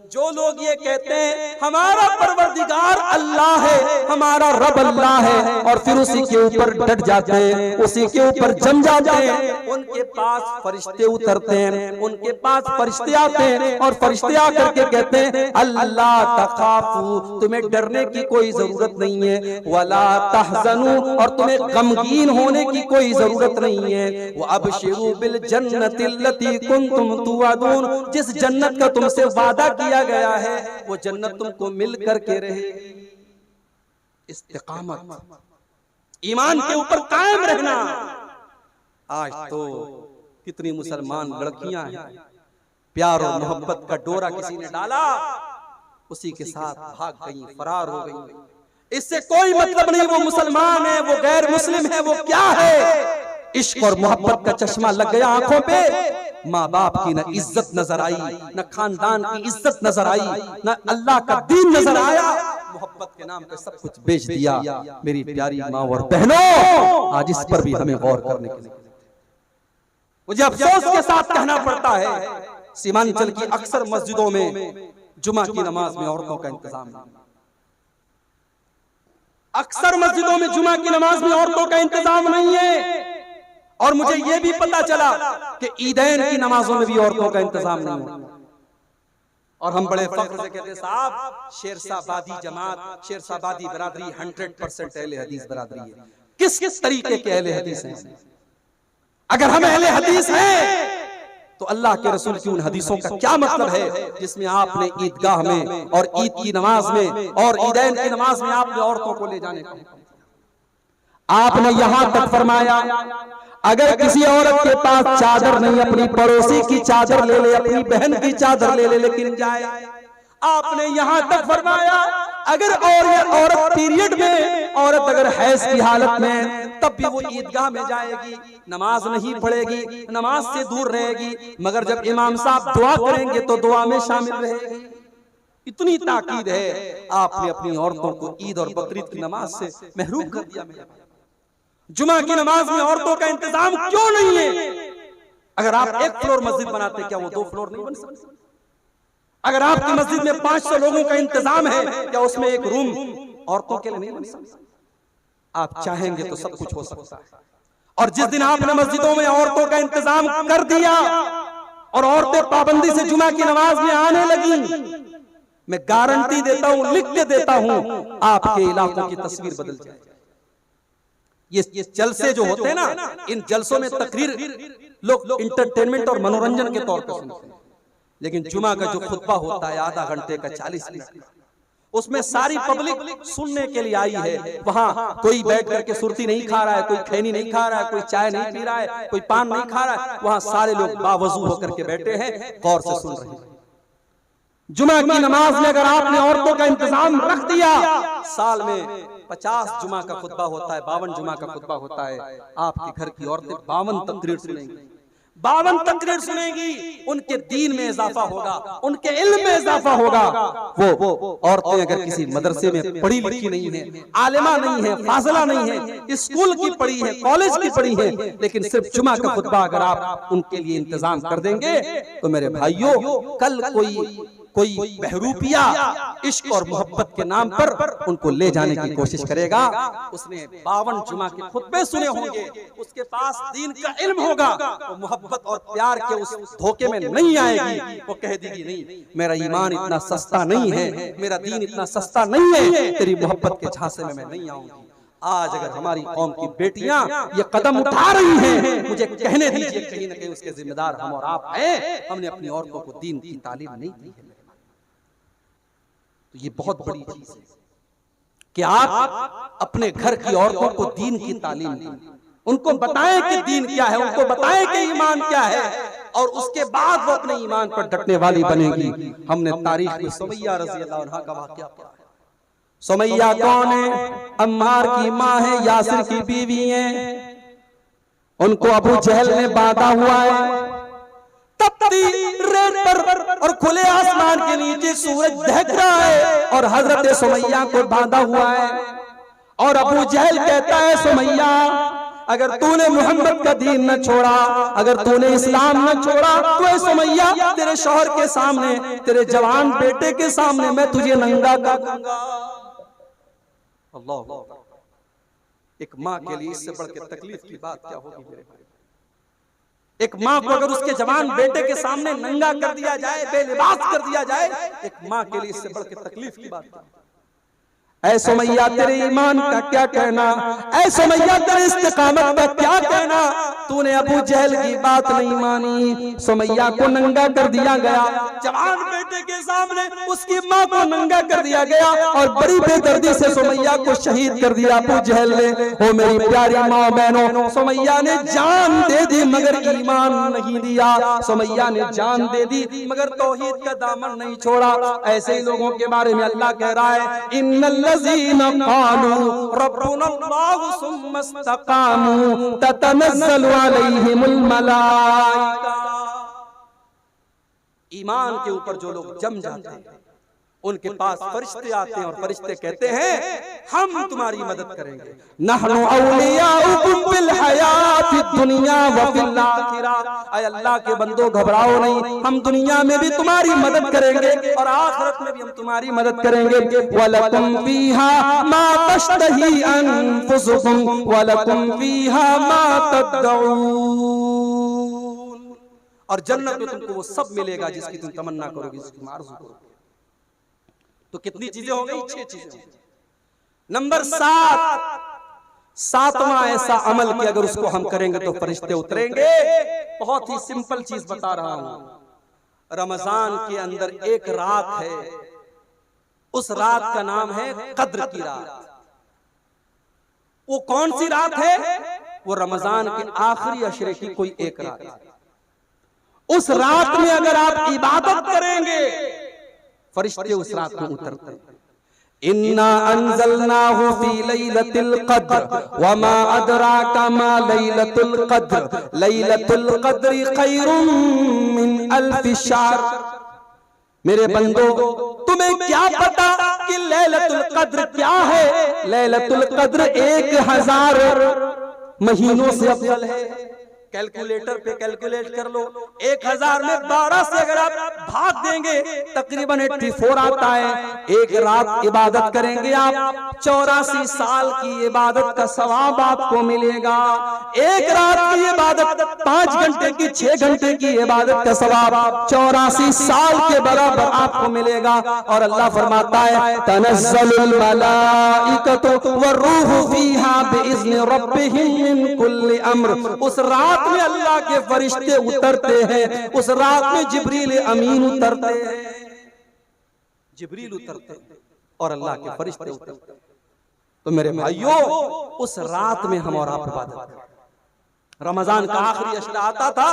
जो लोग ये कहते हैं हमारा परवरदिगार अल्लाह है, हमारा रब अल्लाह है, और फिर उसी के ऊपर डट जाते हैं, उसी के ऊपर जम जाते हैं, उनके पास फरिश्ते उतरते हैं, उनके पास फरिश्ते आते हैं और फरिश्ते आकर के कहते हैं अल्लाह तखाफू, तुम्हें डरने की कोई जरूरत नहीं है, वला तहज़नू, और तुम्हें गमगीन होने की कोई जरूरत नहीं है, वो अबशिरू बिल जन्नतिल्लती कुंतुम तुअदून, जिस जन्नत का तुमसे वादा किया गया है वो जन्नत तुमको मिल करके रहेगी। इस्तिकामत, ईमान के ऊपर कायम रहना। आज तो कितनी मुसलमान लड़कियां हैं, प्यार और मोहब्बत का डोरा किसी ने डाला, उसी के साथ भाग गई, फरार हो गई। इससे कोई मतलब नहीं वो मुसलमान है, वो गैर मुस्लिम है, वो क्या है। इश्क और मोहब्बत का चश्मा लग गया आंखों पे, माँ बाप की न इज्जत नजर आई, न खानदान की इज्जत नजर आई, न अल्लाह का दीन नजर आया, मोहब्बत के नाम पे सब कुछ बेच दिया। मेरी प्यारी माँ और बहनों, आज इस पर भी हमें गौर करने की जरूरत है। मुझे अफसोस के साथ कहना पड़ता है, सीमांचल की अक्सर मस्जिदों में जुमा की नमाज में औरतों का इंतजाम नहीं। अक्सर मस्जिदों में जुमा की नमाज में औरतों का इंतजाम नहीं है। और मुझे यह भी पता चला कि ईदैन की नमाजों में भी औरतों का इंतजाम नहीं होता। और हम बड़े फख्र से कहते हैं साहब, शेरशाबादी जमात, शेरशाबादी बरादरी 100% अहले हदीस बरादरी है। किस किस तरीके के अहले हदीस हैं? अगर हम अहले हदीस हैं तो अल्लाह के रसूल की उन हदीसों का क्या मतलब है जिसमें आपने ईदगाह में और ईद की नमाज में और ईदैन की नमाज में आपने औरतों को ले जाने का, आपने यहां तक फरमाया अगर किसी औरत के पास चादर नहीं, अपनी पड़ोसी की चादर ले ले, अपनी बहन की चादर ले ले, लेकिन जाए। आपने यहां तक फरमाया अगर औरत पीरियड में, औरत अगर हैज की हालत में, तब भी वो ईदगाह में जाएगी, नमाज नहीं पढ़ेगी, नमाज से दूर रहेगी, मगर जब इमाम साहब दुआ करेंगे तो दुआ में शामिल रहेगी। इतनी ताकीद है, आपने अपनी औरतों को ईद और बकरीद की नमाज से महरूम कर दिया। जुमा की नमाज में औरतों का इंतजाम क्यों नहीं है? अगर आप एक फ्लोर मस्जिद बनाते, क्या वो 2 फ्लोर नहीं बन सकते? अगर आपकी मस्जिद में 500 लोगों का इंतजाम है, क्या उसमें एक रूम औरतों के लिए नहीं बन सकता? आप चाहेंगे तो सब कुछ हो सकता है। और जिस दिन आपने मस्जिदों में औरतों का इंतजाम कर दिया और औरतें पाबंदी से जुमा की नमाज में आने लगी, मैं गारंटी देता हूं, लिख के देता हूं, आपके इलाकों की तस्वीर बदल जाएगी। ये जलसे जो होते हैं ना, इन जलसों में तकरीर लोग इंटरटेनमेंट और मनोरंजन के तौर पर सुनते हैं, लेकिन जुमा का जो खुतबा होता है आधा घंटे का, 40 मिनट, उसमें सारी पब्लिक सुनने के लिए आई है। वहां कोई बैठ करके सुरती नहीं खा रहा है, कोई खैनी नहीं खा रहा है, कोई चाय नहीं पी रहा है, कोई पान नहीं खा रहा है, वहां सारे लोग बावजू होकर के बैठे हैं, गौर से सुन रहे हैं। जुमा की नमाज में अगर आपने औरतों का इंतजाम रख दिया, साल में 50 जुमा का खुतबा होता है, 52 जुमा का खुतबा होता है, आपके घर की औरतें 52 तकरीर सुनेंगी, 52 तकरीर सुनेगी, उनके दीन में इजाफा होगा, उनके इल्म में इजाफा होगा। वो औरतें अगर किसी मदरसे में पढ़ी लिखी नहीं है, आलिमा नहीं है, फाजिला नहीं है, स्कूल की पढ़ी है, कॉलेज की पढ़ी है, लेकिन सिर्फ जुमा का खुतबा अगर आप उनके लिए इंतजाम कर देंगे, तो मेरे भाइयों, कल कोई बहरूपिया इश्क और मोहब्बत के नाम पर उनको ले जाने की कोशिश करेगा, उसने 52 जुमा के खुतबे सुने होंगे, उसके पास दीन का इल्म होगा, वो मोहब्बत और प्यार के उस धोखे में नहीं आएगी। वो कह देगी नहीं, मेरा ईमान इतना सस्ता नहीं है, मेरा दीन इतना सस्ता नहीं है, तेरी मोहब्बत के झांसे में मैं नहीं आऊंगी। आज अगर हमारी कौम की बेटियां ये कदम उठा रही हैं, मुझे कहने दीजिए कहीं ना कहीं उसके जिम्मेदार हम और आप हैं। हमने अपनी औरतों को दीन की तालीम नहीं दी है। तो ये बहुत बड़ी चीज है। कि आप अपने घर की औरतों को दीन की तालीम दें, उनको बताएं कि दीन क्या है, उनको बताएं कि ईमान क्या है, और उसके बाद वो अपने ईमान पर डटने वाली बनेगी। हमने तारीख में सुमैया रज़ी अल्लाह अन्हा का वाक़या पढ़ा है। सुमैया कौन है? अम्मार की माँ है, यासिर की बीवी है। उनको अबू जहल ने बांधा हुआ है तपती रेत पर, और खुले आसमान के नीचे सूरज दहक रहा है, और हजरत सुमैया को बांधा हुआ है। और अबू जहल कहता है, सुमैया अगर तूने मोहम्मद का दीन न छोड़ा, अगर तूने इस्लाम न छोड़ा, तो सुमैया तेरे शौहर के सामने, तेरे जवान बेटे के सामने मैं तुझे नंगा कर दूंगा। अल्लाह, एक माँ के लिए इससे बढ़ के तकलीफ की बात क्या होगी मेरे भाई? एक माँ को अगर उसके जवान बेटे के सामने नंगा कर दिया जाए, बेलिबास कर दिया जाए, एक माँ के लिए इससे बढ़ के तकलीफ की बात क्या? ऐ सुमैया तेरे ईमान का क्या कहना, ऐ सुमैया तेरे इस्तिकामत का क्या कहना? तूने अबू जहल की बात नहीं मानी, सुमैया को नंगा कर दिया गया, जवान बेटे के सामने उसकी माँ को नंगा कर दिया गया, और बड़ी बेदर्दी से सुमैया को शहीद कर दिया अबू जहल ने। ओ मेरी प्यारी माँ बहनों, सुमैया ने जान दे दी मगर ईमान नहीं दिया, सुमैया ने जान दे दी मगर तौहीद का दामन नहीं छोड़ा। ऐसे ही लोगों के बारे में अल्लाह कह रहा है, इन्नल्लज़ीना क़ालू रब्बुनल्लाहु सुम्मा इस्तक़ामू ततनज़्ज़लु अलैहिमुल मलाइका। ईमान के ऊपर जो लोग जम जाते हैं, उनके पास फरिश्ते आते हैं और फरिश्ते कहते हैं हम तुम्हारी मदद करेंगे। नहनु औलियाउकुम फिल हयातिद दुनिया व फिल आखिरह। ऐ अल्लाह के बंदो घबराओ नहीं, हम दुनिया में भी तुम्हारी मदद करेंगे और आखिरत में भी हम तुम्हारी मदद करेंगे। वलकुम फीहा मा तश्तही अनफुसुकुम वलकुम फीहा मा तदऊन। और जन्नत में तुमको वो सब मिलेगा जिसकी तुम तमन्ना करोगे, जिसकी तुम आरज़ू करोगे। तो कितनी चीजें हो गई? 6 चीजें। नंबर 7, सातवां ऐसा अमल कि अगर उसको हम करेंगे तो फरिश्ते उतरेंगे। बहुत ही सिंपल चीज बता रहा हूं। रमजान के अंदर एक रात है, उस रात का नाम है कद्र की रात। वो कौन सी रात है? वो रमजान के आखिरी अशरे की कोई एक रात है। उस रात में अगर आप इबादत करेंगे, फरिश्ते उस रात में उतरते हैं। इन्ना अंज़लनाहु फी लैलतिल क़द्र वमा अदराका मा लैलतुल क़द्र लैलतुल क़द्रि खैरुम मिन अल्फि शहर। मेरे बंदो, तुम्हें क्या पता कि लैलतुल क़द्र क्या है? लैलतुल क़द्र 1000 महीनों से अफजल है। कैलकुलेटर पे कैलकुलेट कर लो, 1000 में 12 से अगर आप भाग देंगे तकरीबन 84 आता है। एक रात इबादत करेंगे आप, 84 साल की इबादत का सवाब आपको मिलेगा। एक रात की इबादत 5 घंटे की, 6 घंटे की इबादत का सवाब 84 साल के बराबर आपको मिलेगा। और अल्लाह फरमाता है तनज़्ज़लुल मलाइकतु वर्रूहु फीहा बिइज़्नि रब्बिहिम मिन कुल्लि अम्र। उस रात में अल्लाह के फरिश्ते उतरते हैं, उस रात में जिब्रील अमीन उतरते हैं, जिब्रील उतरते हैं और अल्लाह के फरिश्ते उतरते हैं। तो मेरे भाइयों, उस रात में हम और आप इबादत करें। रमजान का आखिरी अशरा आता था,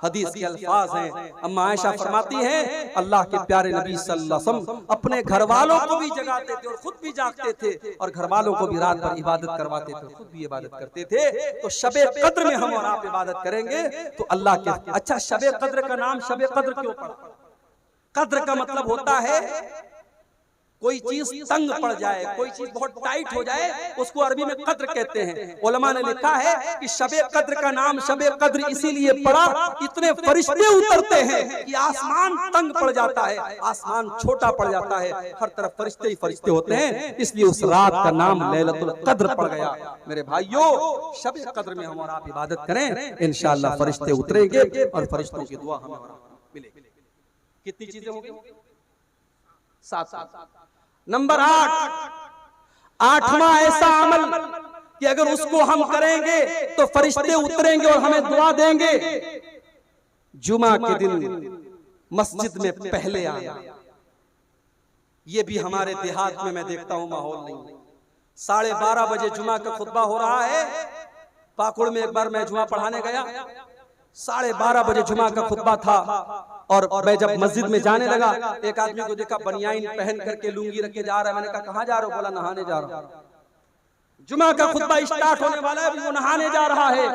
हदीस के अल्फाज हैं, अम्मा आयशा फरमाती हैं अल्लाह के प्यारे नबी सल्लल्लाहु अलैहि वसल्लम अपने घर वालों को भी जगाते थे और खुद भी जागते थे, और घर वालों को भी रात भर इबादत करवाते थे, खुद भी इबादत करते थे। तो शबे कद्र में हम और आप इबादत करेंगे तो अल्लाह के। अच्छा, शबे कद्र का नाम शबे कद्र क्यों पड़ा? कद्र का मतलब होता है कोई चीज तंग पड़ जाए, कोई चीज बहुत टाइट हो जाए, उसको अरबी में कद्र कहते हैं। उलमा ने लिखा है कि शबे कद्र का नाम शबे कद्र इसीलिए पड़ा, इतने फरिश्ते उतरते हैं कि आसमान तंग पड़ जाता है, आसमान छोटा पड़ जाता है, हर तरफ फरिश्ते ही फरिश्ते होते हैं, इसलिए उस रात का नाम लैलतुल कद्र पड़ गया। मेरे भाइयों, शबे कद्र में हम और आप इबादत करें, इंशाअल्लाह फरिश्ते उतरेंगे और फरिश्तों की दुआ हमें मिलेगी। कितनी चीजें होंगी? 7। नंबर 8, आठवां ऐसा अमल कि अगर उसको हम करेंगे तो फरिश्ते उतरेंगे और हमें दुआ देंगे। जुमा के दिन मस्जिद में पहले आना। ये भी हमारे देहात में मैं देखता हूं माहौल नहीं। 12:30 बजे जुमा का खुतबा हो रहा है। पाकुड़ में एक बार मैं जुमा पढ़ाने गया, 12:30 बजे जुमा का खुतबा था और मैं जब मस्जिद में जाने लगा, एक आदमी को देखा बनियाइन पहन करके लुंगी रख के जा रहा है। मैंने कहा कहाँ जा रहे हो? बोला नहाने जा रहा हूँ। जुमा का खुतबा स्टार्ट होने वाला है, अभी वो नहाने जा रहा है।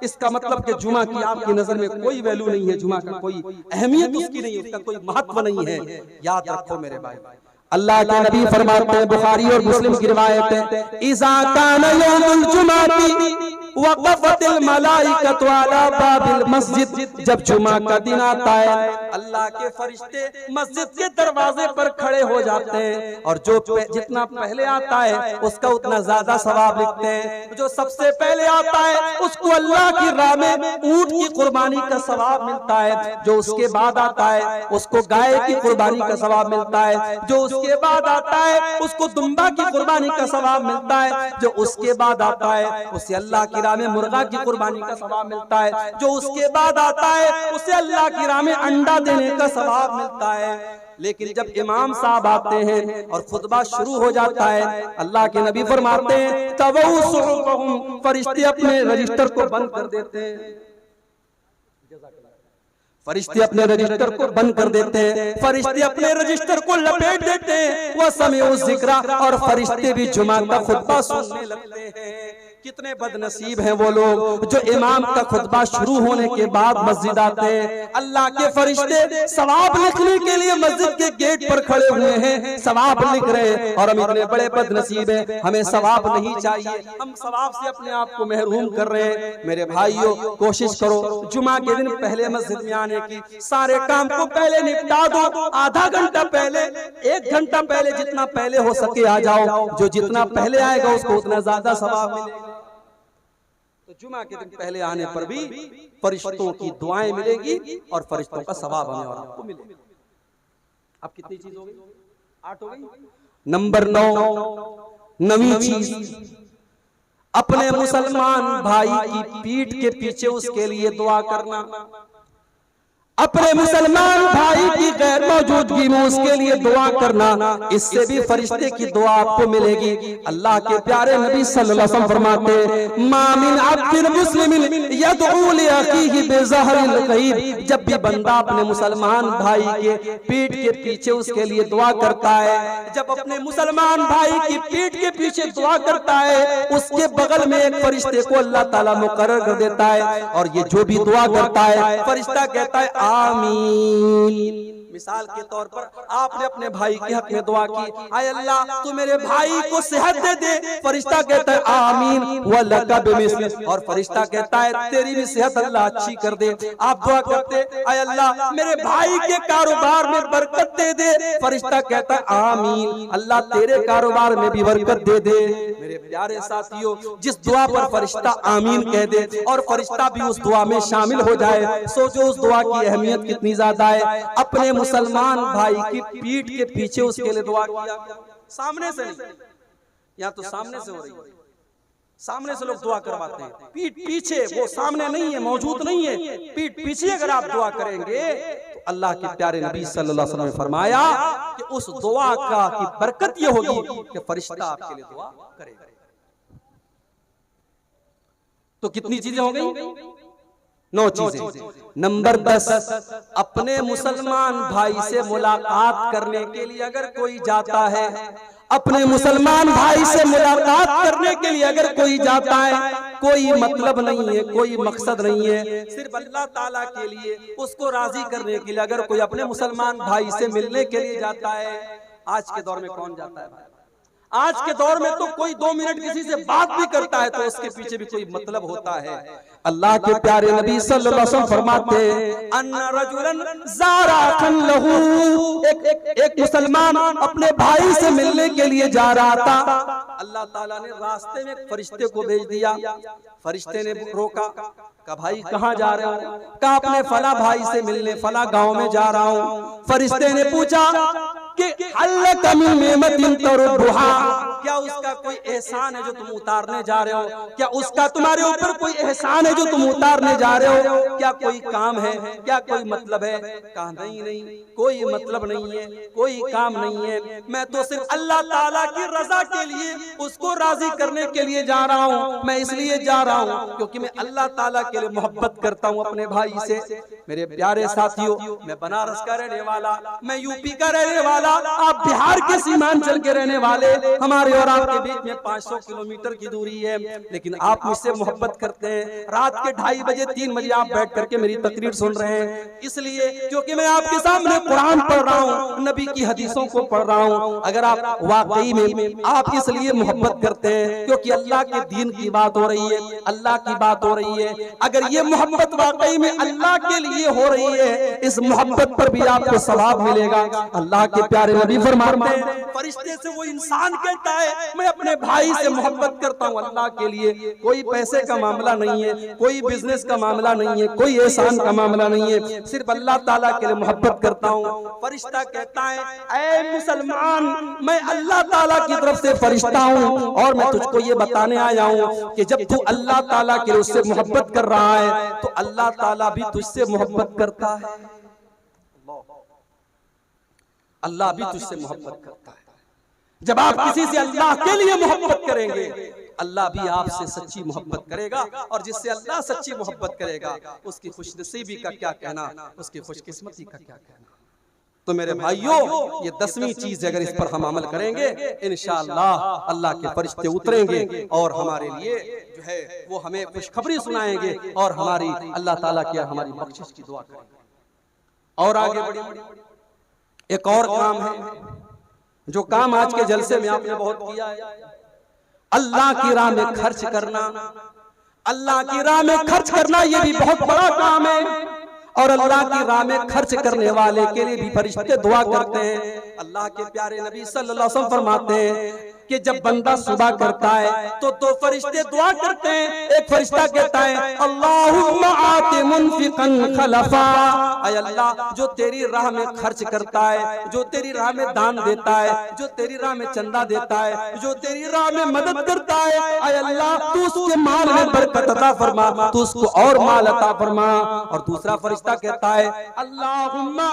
इसका मतलब कि जुमा की आपकी नजर में कोई वैल्यू नहीं है, जुमा का कोई अहमियत उसकी नहीं है, उसका कोई महत्व नहीं है। याद रखो मेरे भाई, अल्लाह के नबी फरमाते हैं, बुखारी और मुस्लिम की रिवायत है, इज़ा काना यौमुल जुमाती वक़फ़तिल मलाइकतु अला बाबिल मस्जिद, जब जुमा का दिन आता है अल्लाह के फरिश्ते मस्जिद के दरवाजे पर खड़े हो जाते हैं और जो जितना पहले आता है उसका उतना ज्यादा सवाब लिखते हैं। जो सबसे पहले आता है उसको अल्लाह की राह में ऊंट की कुर्बानी का सवाब मिलता है। जो उसके बाद आता है उसको गाय की कुर्बानी का सवाब मिलता है। जो उसके बाद आता है उसको दुम्बा की कुर्बानी का सवाब मिलता है। जो उसके बाद आता है उसे अल्लाह की राह में मुर्गा की कुर्बानी का सवाब मिलता है। जो उसके बाद आता है उसे अल्लाह की राह में अंडा देने का सवाब मिलता है। लेकिन जब इमाम साहब आते हैं और खुतबा शुरू हो जाता है, अल्लाह के नबी फरमाते हैं तवऊ सुहुफहुम, फरिश्ते अपने रजिस्टर को बंद कर देते हैं। फरिश्ते अपने रजिस्टर को बंद कर देते हैं, फरिश्ते अपने रजिस्टर को लपेट देते हैं। वह समय जिक्रा, और फरिश्ते भी जुमा का खुतबा सुनने लगते हैं। कितने बदनसीब हैं वो लोग जो इमाम का खुतबा शुरू होने के बाद मस्जिद आते हैं। अल्लाह के फरिश्ते सवाब लिखने के लिए मस्जिद के गेट पर खड़े हुए हैं, सवाब लिख रहे हैं, और हम इतने बड़े बदनसीब हैं, हमें सवाब नहीं चाहिए, हम सवाब से अपने आप को महरूम कर रहे हैं। मेरे भाइयों, कोशिश करो जुमा के दिन पहले मस्जिद में आने की, सारे काम को पहले निपटा दो। आधा घंटा पहले, 1 घंटा पहले, जितना पहले हो सके आ जाओ। जो जितना पहले आएगा उसको उतना ज्यादा सवाब मिलेगा। तो जुमा के दिन पहले आने पर भी फरिश्तों की दुआएं मिलेगी और फरिश्तों का सवाब हमें और आपको मिलेगा। अब कितनी चीज हो गई? 8 हो गई। नंबर 9, नवीं चीज, अपने मुसलमान भाई की पीठ के पीछे उसके लिए दुआ करना। अपने मुसलमान भाई की गैर मौजूदगी में उसके लिए दुआ करना, इससे भी फरिश्ते की दुआ आपको मिलेगी। अल्लाह के प्यारे नबी सल्लल्लाहु अलैहि वसल्लम फरमाते, मा मिन अब्दिन मुस्लिमिन यदऊ li अखीही बिज़हरिल गईब, जब भी बंदा अपने मुसलमान भाई के पीठ के पीछे उसके लिए दुआ करता है, जब अपने मुसलमान भाई की पीठ के पीछे दुआ करता है, उसके बगल में एक फरिश्ते को अल्लाह ताला मुकर्रर कर देता है, और ये जो भी दुआ करता है फरिश्ता कहता है आमीन। मिसाल के तौर पर आपने अपने भाई के हक में दुआ की, आय अल्लाह तू मेरे भाई को सेहत दे दे, फरिश्ता कहता है आमीन व लका बिमिस्ल, और फरिश्ता कहता है तेरी भी सेहत अल्लाह अच्छी कर दे। आप दुआ करते, आय अल्लाह मेरे भाई के कारोबार में बरकत दे दे, फरिश्ता कहता है आमीन अल्लाह तेरे कारोबार में भी बरकत दे दे। मेरे प्यारे साथियों, जिस दुआ पर फरिश्ता आमीन कह दे और फरिश्ता भी उस दुआ में शामिल हो जाए, सोचो उस दुआ की अहमियत कितनी ज्यादा है। अपने मुसलमान भाई की पीठ के पीछे उसके लिए दुआ किया, सामने से नहीं, या तो सामने से हो रही है, सामने से लोग दुआ करवाते हैं, पीठ पीछे, वो सामने नहीं है, मौजूद नहीं है, पीठ पीछे अगर आप दुआ करेंगे तो अल्लाह के प्यारे नबी सल्लल्लाहु अलैहि वसल्लम ने फरमाया कि उस दुआ का की बरकत ये होगी कि फरिश्ता आपके लिए दुआ करेगा। तो कितनी चीजें हो गई? 9 चीजें। नंबर 10, अपने मुसलमान भाई से मुलाकात करने के लिए अगर कोई जाता है, अपने मुसलमान भाई से मुलाकात करने के लिए अगर कोई जाता है, कोई मतलब नहीं है, कोई मकसद नहीं है, सिर्फ अल्लाह ताला के लिए उसको राजी करने के लिए अगर कोई अपने मुसलमान भाई से मिलने के लिए जाता है। आज के दौर में कौन जाता है भाई? आज के दौर में तो कोई 2 मिनट किसी से बात भी करता है तो उसके पीछे भी कोई मतलब होता है। अल्लाह के प्यारे नबी सल्लल्लाहु अलैहि वसल्लम फरमाते, अन्ना रजुलन ज़ारा अखन लहू, एक मुसलमान अपने भाई से मिलने के लिए जा रहा था। अल्लाह ताला ने रास्ते में फरिश्ते को भेज दिया। फरिश्ते ने रोका, कहा भाई कहाँ जा रहे हो? कहा अपने फला भाई से मिलने, फला गांव में जा रहा हूँ। फरिश्ते ने पूछा कि हल्लक मिन निअमतिन तरुद्दुहा, क्या उसका कोई एहसान है जो तुम उतारने जा रहे हो? क्या उसका तुम्हारे ऊपर कोई एहसान है जो तुम उतारने जा रहे हो? क्या कोई काम है? क्या कोई मतलब है? कहा नहीं नहीं, कोई मतलब नहीं है, कोई काम नहीं है। मैं तो सिर्फ अल्लाह ताला की रजा के लिए, उसको राजी करने के लिए जा रहा हूँ। मैं इसलिए जा रहा हूँ क्योंकि मैं अल्लाह ताला के लिए मोहब्बत करता हूँ अपने भाई से। मेरे प्यारे साथियों, मैं बनारस का रहने वाला, मैं यूपी का रहने वाला, आप बिहार के सीमांचल के रहने वाले, हमारे और आपके बीच में 500 किलोमीटर की दूरी है, लेकिन आप मुझसे मोहब्बत करते हैं। रात के 2:30 बजे 3 बजे आप बैठ करके मेरी तकरीर सुन रहे हैं, इसलिए क्योंकि मैं आपके सामने कुरान पढ़ रहा हूँ, नबी की हदीसों को पढ़ रहा हूँ। अगर आप वाकई में आप इसलिए मोहब्बत करते हैं क्योंकि अल्लाह के दीन की बात हो रही है, अल्लाह की बात हो रही है, अगर ये मोहब्बत वाकई में अल्लाह के लिए हो रही है, इस मोहब्बत पर भी आपको सवाब मिलेगा। अल्लाह के प्यारे नबी फरमाते हैं, फरिश्ते से वो इंसान कहता है मैं अपने भाई से मोहब्बत करता हूँ अल्लाह के लिए। कोई पैसे का मामला नहीं है, कोई बिजनेस का मामला नहीं है, कोई एहसान का मामला नहीं है, सिर्फ अल्लाह ताला के लिए मोहब्बत करता हूँ। फरिश्ता कहता है ऐ मुसलमान, मैं अल्लाह ताला की तरफ से फरिश्ता हूँ और मैं तुझको ये बताने आया हूँ कि जब तू अल्लाह ताला के लिए उससे मोहब्बत कर रहा है तो अल्लाह ताला भी तुझसे मोहब्बत करता है। अल्लाह भी तुझसे मोहब्बत करता है। जब आप किसी से अल्लाह के लिए मोहब्बत करेंगे, अल्लाह भी आपसे सच्ची मोहब्बत करेगा, और जिससे अल्लाह सच्ची मोहब्बत करेगा उसकी खुशनसीबी का क्या कहना, उसकी खुशकिस्मती का क्या कहना। तो मेरे भाइयों, ये 10वीं चीज अगर इस पर हम अमल करेंगे, इंशाअल्लाह अल्लाह के फरिश्ते उतरेंगे और हमारे लिए जो है वो हमें खुशखबरी सुनाएंगे और हमारी अल्लाह ताला की हमारी बख्शिश की दुआ करेंगे। और आगे बढ़िए, एक और काम है जो काम आज के जलसे में आपने बहुत किया है, अल्लाह की राह में खर्च करना। अल्लाह की राह में खर्च करना ये भी बहुत बड़ा काम है, और अल्लाह की राह में खर्च करने वाले के लिए भी फरिश्ते दुआ करते हैं। अल्लाह के प्यारे नबी सल्लल्लाहु अलैहि वसल्लम फरमाते हैं कि जब बंदा सुबह करता है तो 2 फरिश्ते दुआ करते हैं। एक फरिश्ता कहता है अल्लाहुम्मा आति मुनफिकन खलफा, ऐ अल्लाह जो तेरी राह में खर्च करता है, जो तेरी राह में दान देता है, जो तेरी राह में चंदा देता है, जो तेरी राह में मदद करता है, ऐ अल्लाह तू उसके माल में बरकत अता फरमा, तू उसको और माल अता फरमा। और दूसरा फरिश्ता कहता है अल्लाहुम्मा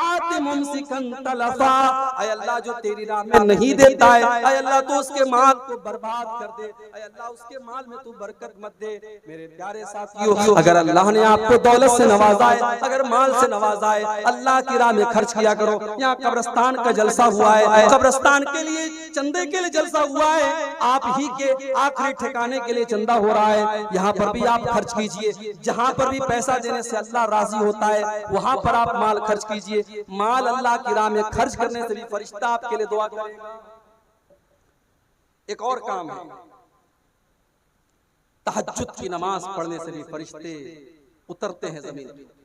आति मुमसिकन तलफा, ऐ अल्लाह जो तेरी राह में नहीं देता है, ऐ अल्लाह तो उसके माल को बर्बाद कर दे, ऐ अल्लाह उसके माल में तू बरकत मत दे। मेरे प्यारे साथियों, अगर अल्लाह ने आपको दौलत से नवाजा है, अगर माल से नवाजा है, अल्लाह की राह में खर्च किया करो। यहाँ कब्रिस्तान का जलसा हुआ है, कब्रिस्तान के लिए चंदे के लिए जलसा हुआ है, आप ही के आखिरी ठिकाने के लिए चंदा हो रहा है, यहाँ पर भी आप खर्च कीजिए। जहाँ पर भी पैसा देने से अल्लाह राजी होता है वहाँ पर आप माल खर्च कीजिए। माल अल्लाह की राह में खर्च करने से भी फरिश्ता आपके लिए दुआ करेगा। एक और काम है, तहज्जुद की नमाज पढ़ने से भी फरिश्ते उतरते हैं जमीन पर।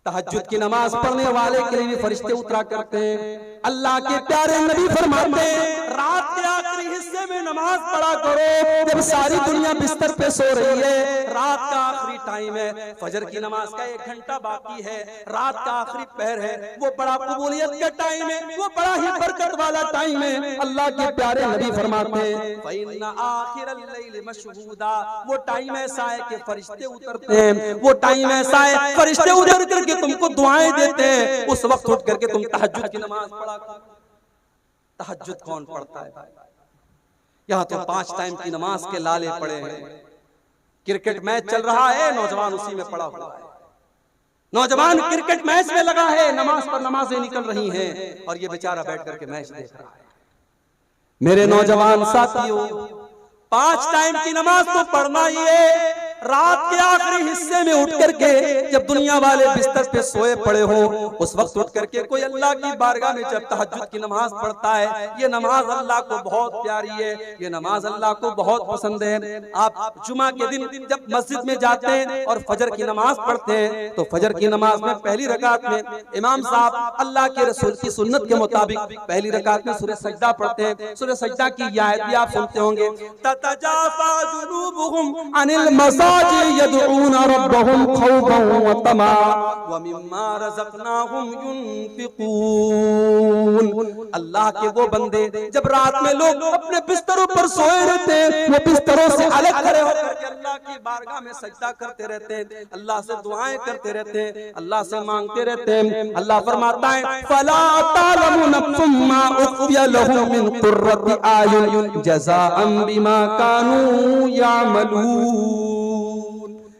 तहज्जुद की नमाज पढ़ने वाले के लिए भी फरिश्ते उतरा करते हैं। अल्लाह के प्यारे नबी फरमाते हैं रात के आखिरी हिस्से में नमाज पढ़ा करो, जब सारी दुनिया बिस्तर पे सो रही है, रात का आखिरी टाइम है, फजर की नमाज का 1 घंटा बाकी है, रात का आखिरी पहर है, वो बड़ा कबूलियत का टाइम है, वो बड़ा ही बरकत वाला टाइम है। अल्लाह के प्यारे नबी फरमाते हैं फ़इन्ना आखिरल लैल मशहूदा, वो टाइम ऐसा है कि फरिश्ते उतरते हैं, वो टाइम ऐसा है फरिश्ते उतर करके तुमको दुआएं देते हैं। उस वक्त उठ करके तुम तहज्जुद की नमाज पढ़ा। तहज्जुद कौन पढ़ता है? यहाँ तो 5 टाइम की नमाज के लाले पड़े हैं। क्रिकेट मैच चल रहा है, नौजवान उसी में पड़ा हुआ है, नौजवान क्रिकेट मैच में लगा है, नमाज पर नमाजें निकल रही हैं और ये बेचारा बैठ करके मैच देख रहा है। मेरे नौजवान साथियों, 5 टाइम की नमाज तो पढ़ना ही है। रात के आखिरी हिस्से में उठ करके जब दुनिया वाले बिस्तर पे सोए पड़े हो, उस वक्त उठ करके कोई अल्लाह की बारगाह में जब तहज्जुद की नमाज पढ़ता है, ये नमाज अल्लाह को बहुत प्यारी है, ये नमाज अल्लाह को बहुत पसंद है। आप जुमा के दिन जब मस्जिद में जाते हैं और फजर की नमाज पढ़ते हैं, तो फजर की नमाज में पहली रकात में इमाम साहब अल्लाह के रसूल की सुन्नत के मुताबिक पहली रकात में सूरह सजदा पढ़ते हैं। सूरह सजदा की आयत भी आप सुनते होंगे, ततजाफा जुनूबुहुम अनिल मसा इबादी यदऊन रब्बहुम खौफन व तमा व मिम्मा रज़क़नाहुम युनफिकून। अल्लाह के वो बंदे जब रात में लोग अपने बिस्तरों पर सोए रहते हैं, वो बिस्तरों से अलग खड़े होकर के अल्लाह की बारगाह में सजदा करते रहते हैं, अल्लाह से दुआएं करते रहते हैं, अल्लाह से मांगते रहते हैं। अल्लाह फरमाता है फला तालमु नफ्सुम मा उख्फिया लहुम मिन कुर्रति आयुन जज़ाअन बिमा कानू यामलून।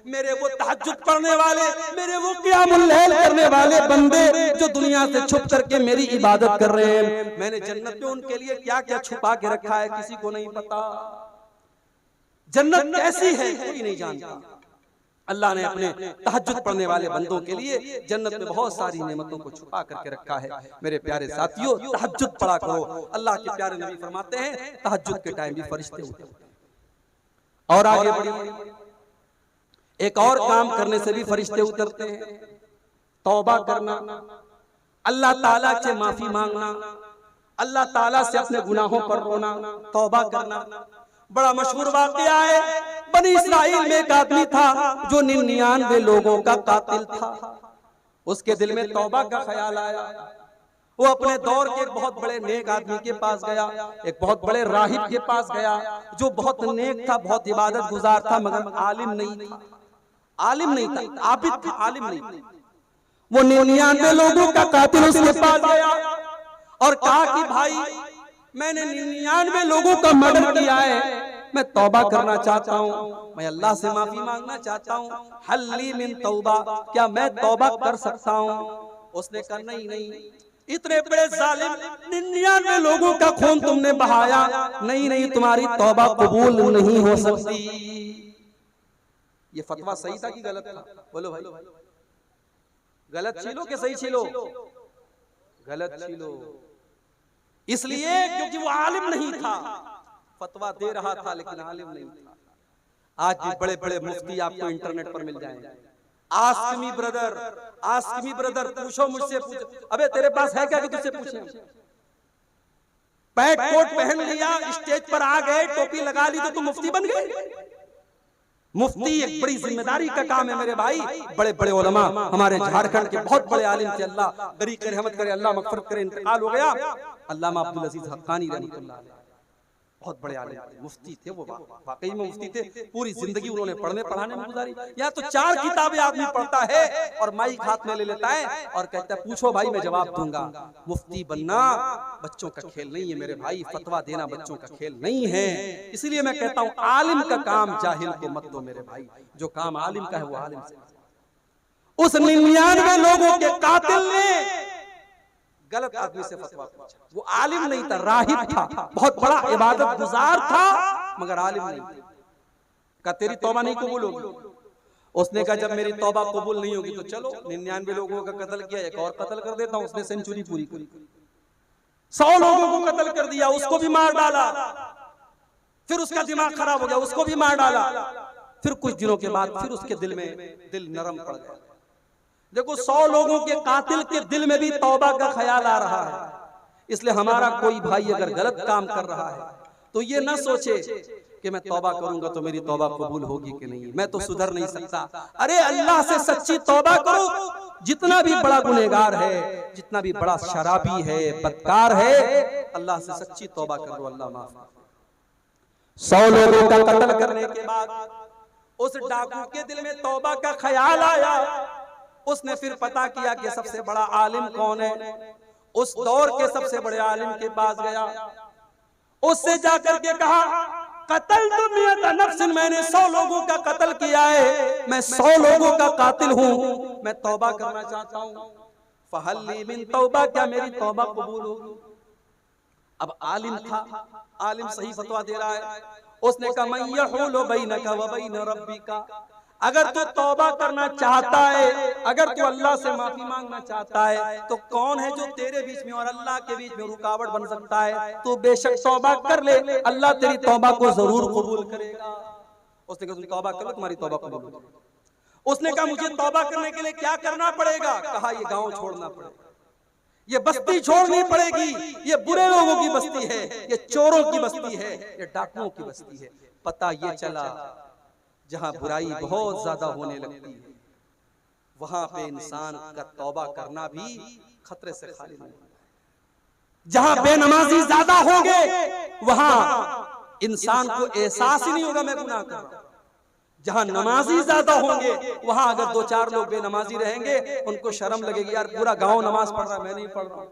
मेरे वो तहज्जुद पढ़ने वाले, मेरे वो क़ियामुल लैल करने वाले बंदे जो दुनिया से छुप करके मेरी इबादत कर रहे हैं, मैंने जन्नत में उनके लिए क्या क्या छुपा के रखा है किसी को नहीं पता। जन्नत कैसी है कोई नहीं जानता। अल्लाह ने अपने तहज्जुद पढ़ने वाले बंदों के लिए जन्नत में बहुत सारी नेमतों को छुपा करके रखा है। मेरे प्यारे साथियों, तहज्जुद पढ़ा करो। अल्लाह के प्यारे नबी फरमाते हैं तहज्जुद के टाइम भी फरिश्ते उतरते हैं। और आगे बढ़िए, एक और काम करने से भी फरिश्ते उतरते हैं, तौबा करना, अल्लाह ताला से माफी मांगना, अल्लाह ताला से अपने गुनाहों पर रोना, तौबा करना। बड़ा मशहूर वाकया है, बनी इस्राइल में एक आदमी था जो 99 लोगों का कातिल था। उसके दिल में तौबा का ख्याल आया। वो अपने दौर के एक बहुत बड़े नेक आदमी के पास गया, एक बहुत बड़े राहिब के पास गया जो बहुत नेक था, बहुत इबादत गुजार था, मगर आलिम नहीं था। आलिम नहीं था, आबिद था, आलिम नहीं था। वो 99 लोगों का कातिल उसके पास गया और कहा कि भाई मैंने 99 लोगों का मर्डर किया है, मैं तौबा करना चाहता हूँ, मैं अल्लाह से माफी मांगना चाहता हूँ, हल्ली मिन तौबा, क्या मैं तौबा कर सकता हूँ? उसने कहा नहीं नहीं, इतने बड़े जालिम 99 लोगों का खून तुमने बहाया, नहीं नहीं, तुम्हारी तौबा कबूल नहीं हो सकती। ये फतवा सही था कि गलत था? बोलो भाई, गलत छीलो कि सही छीलो? गलत छीलो। इसलिए क्योंकि वो आलिम नहीं था, फतवा दे रहा था लेकिन आलिम नहीं था। आज भी बड़े बड़े मुफ्ती आपको इंटरनेट पर मिल जाएंगे। Ask me brother, ask me brother, पूछो मुझसे, पूछो। अबे तेरे पास है क्या कि तुझसे पूछे? पैंट कोट पहन लिया, स्टेज पर आ गए, टोपी लगा ली तो तुम मुफ्ती बन गए? मुफ्ती एक बड़ी जिम्मेदारी का काम है मेरे भाई। बड़े बड़े उलमा हमारे झारखंड के बहुत बड़े आलिम थे, अल्लाह गरीब रहमत करे, अल्लाह मगफरत करे, इंतकाल हो गया। अल्लामा अब्दुल अजीज हक्कानी रहमतुल्लाह अलैह बहुत बड़े आलिम थे, मुफ्ती थे, वो वाकई में मुफ्ती थे। पूरी जिंदगी उन्होंने पढ़ने पढ़ाने में गुजारी। या तो 4 किताबें आदमी पढ़ता है और माइक हाथ में ले लेता है और कहता है पूछो भाई मैं जवाब दूंगा। मुफ्ती बनना बच्चों का खेल नहीं है मेरे भाई, फतवा देना बच्चों का खेल नहीं है। इसलिए मैं कहता हूँ आलिम का काम जाहिल को मत दो मेरे भाई, जो काम आलिम का है वो आलिम से। उस 99 लोगों के कातिल ने गलत आदमी से फतवा पूछा। वो आलिम नहीं था, राहिब था, बहुत बड़ा इबादत गुजार था, मगर आलिम नहीं था। कहा तेरी तौबा नहीं कबूल होगी। उसने कहा जब मेरी तौबा कबूल नहीं होगी तो चलो 99 लोगों का कत्ल किया, एक और कत्ल कर देता हूं। उसने सेंचुरी पूरी की, 100 लोगों को कत्ल कर दिया, उसको भी मार डाला। फिर उसका दिमाग खराब हो गया, उसको भी मार डाला। फिर कुछ दिनों के बाद फिर उसके दिल में दिल नरम पड़ गया। देखो 100 लोगों के कातिल के दिल में भी तौबा का ख्याल आ रहा है। इसलिए हमारा कोई भाई अगर गलत काम कर रहा है तो ये ना सोचे कि मैं तौबा करूंगा तो मेरी तौबा कबूल होगी कि नहीं, मैं तो सुधर नहीं सकता। अरे अल्लाह से सच्ची तौबा करो। जितना भी बड़ा गुनहगार है, जितना भी बड़ा शराबी है, बदकार है, अल्लाह से सच्ची तौबा कर लो, अल्लाह माफ। 100 लोगों का कत्ल करने के बाद उस डाकू के दिल में तौबा का ख्याल आया। उसने फिर पता किया कि सबसे बड़ा आलिम कौन है। उस दौर के सबसे बड़े आलिम के पास गया, उससे जाकर के कहा कत्ल तो मियत नफ्स, मैंने 100 लोगों का कत्ल किया है, मैं 100 लोगों का कातिल हूं, मैं तौबा करना चाहता हूं। फहल्ली मिन तौबा, क्या मेरी तौबा कबूल होगी? अब आलिम था, आलिम सही फतवा दे रहा है। उसने कहा मैं यहूलु बैनका व बैन रब्बिका, अगर तू तौबा करना चाहता है, अगर तू अल्लाह से माफी मांगना चाहता है, तो कौन है जो तेरे बीच में और अल्लाह के बीच में रुकावट बन सकता है? तू बेशक तौबा कर ले, अल्लाह तेरी तौबा को जरूर कबूल करेगा। उसने कहा तुम तौबा कर लो, तुम्हारी तौबा कबूल होगी। उसने कहा मुझे तौबा करने के लिए क्या करना पड़ेगा? कहा ये गांव छोड़ना पड़ेगा, ये बस्ती छोड़नी पड़ेगी, ये बुरे लोगों की बस्ती है, ये चोरों की बस्ती है, ये डाकुओं की बस्ती है। पता ये चला जहां बुराई बहुत ज्यादा होने लगती है वहां पे इंसान का तौबा करना भी खतरे से खाली नहीं होता। जहां बेनमाजी ज्यादा होंगे वहां इंसान को एहसास ही नहीं होगा मैं गुनाह कर रहा हूं। जहां नमाजी ज्यादा होंगे वहां अगर 2-4 लोग बेनमाजी रहेंगे उनको शर्म लगेगी, यार पूरा गांव नमाज पढ़ रहा है मैं नहीं पढ़ रहा हूं।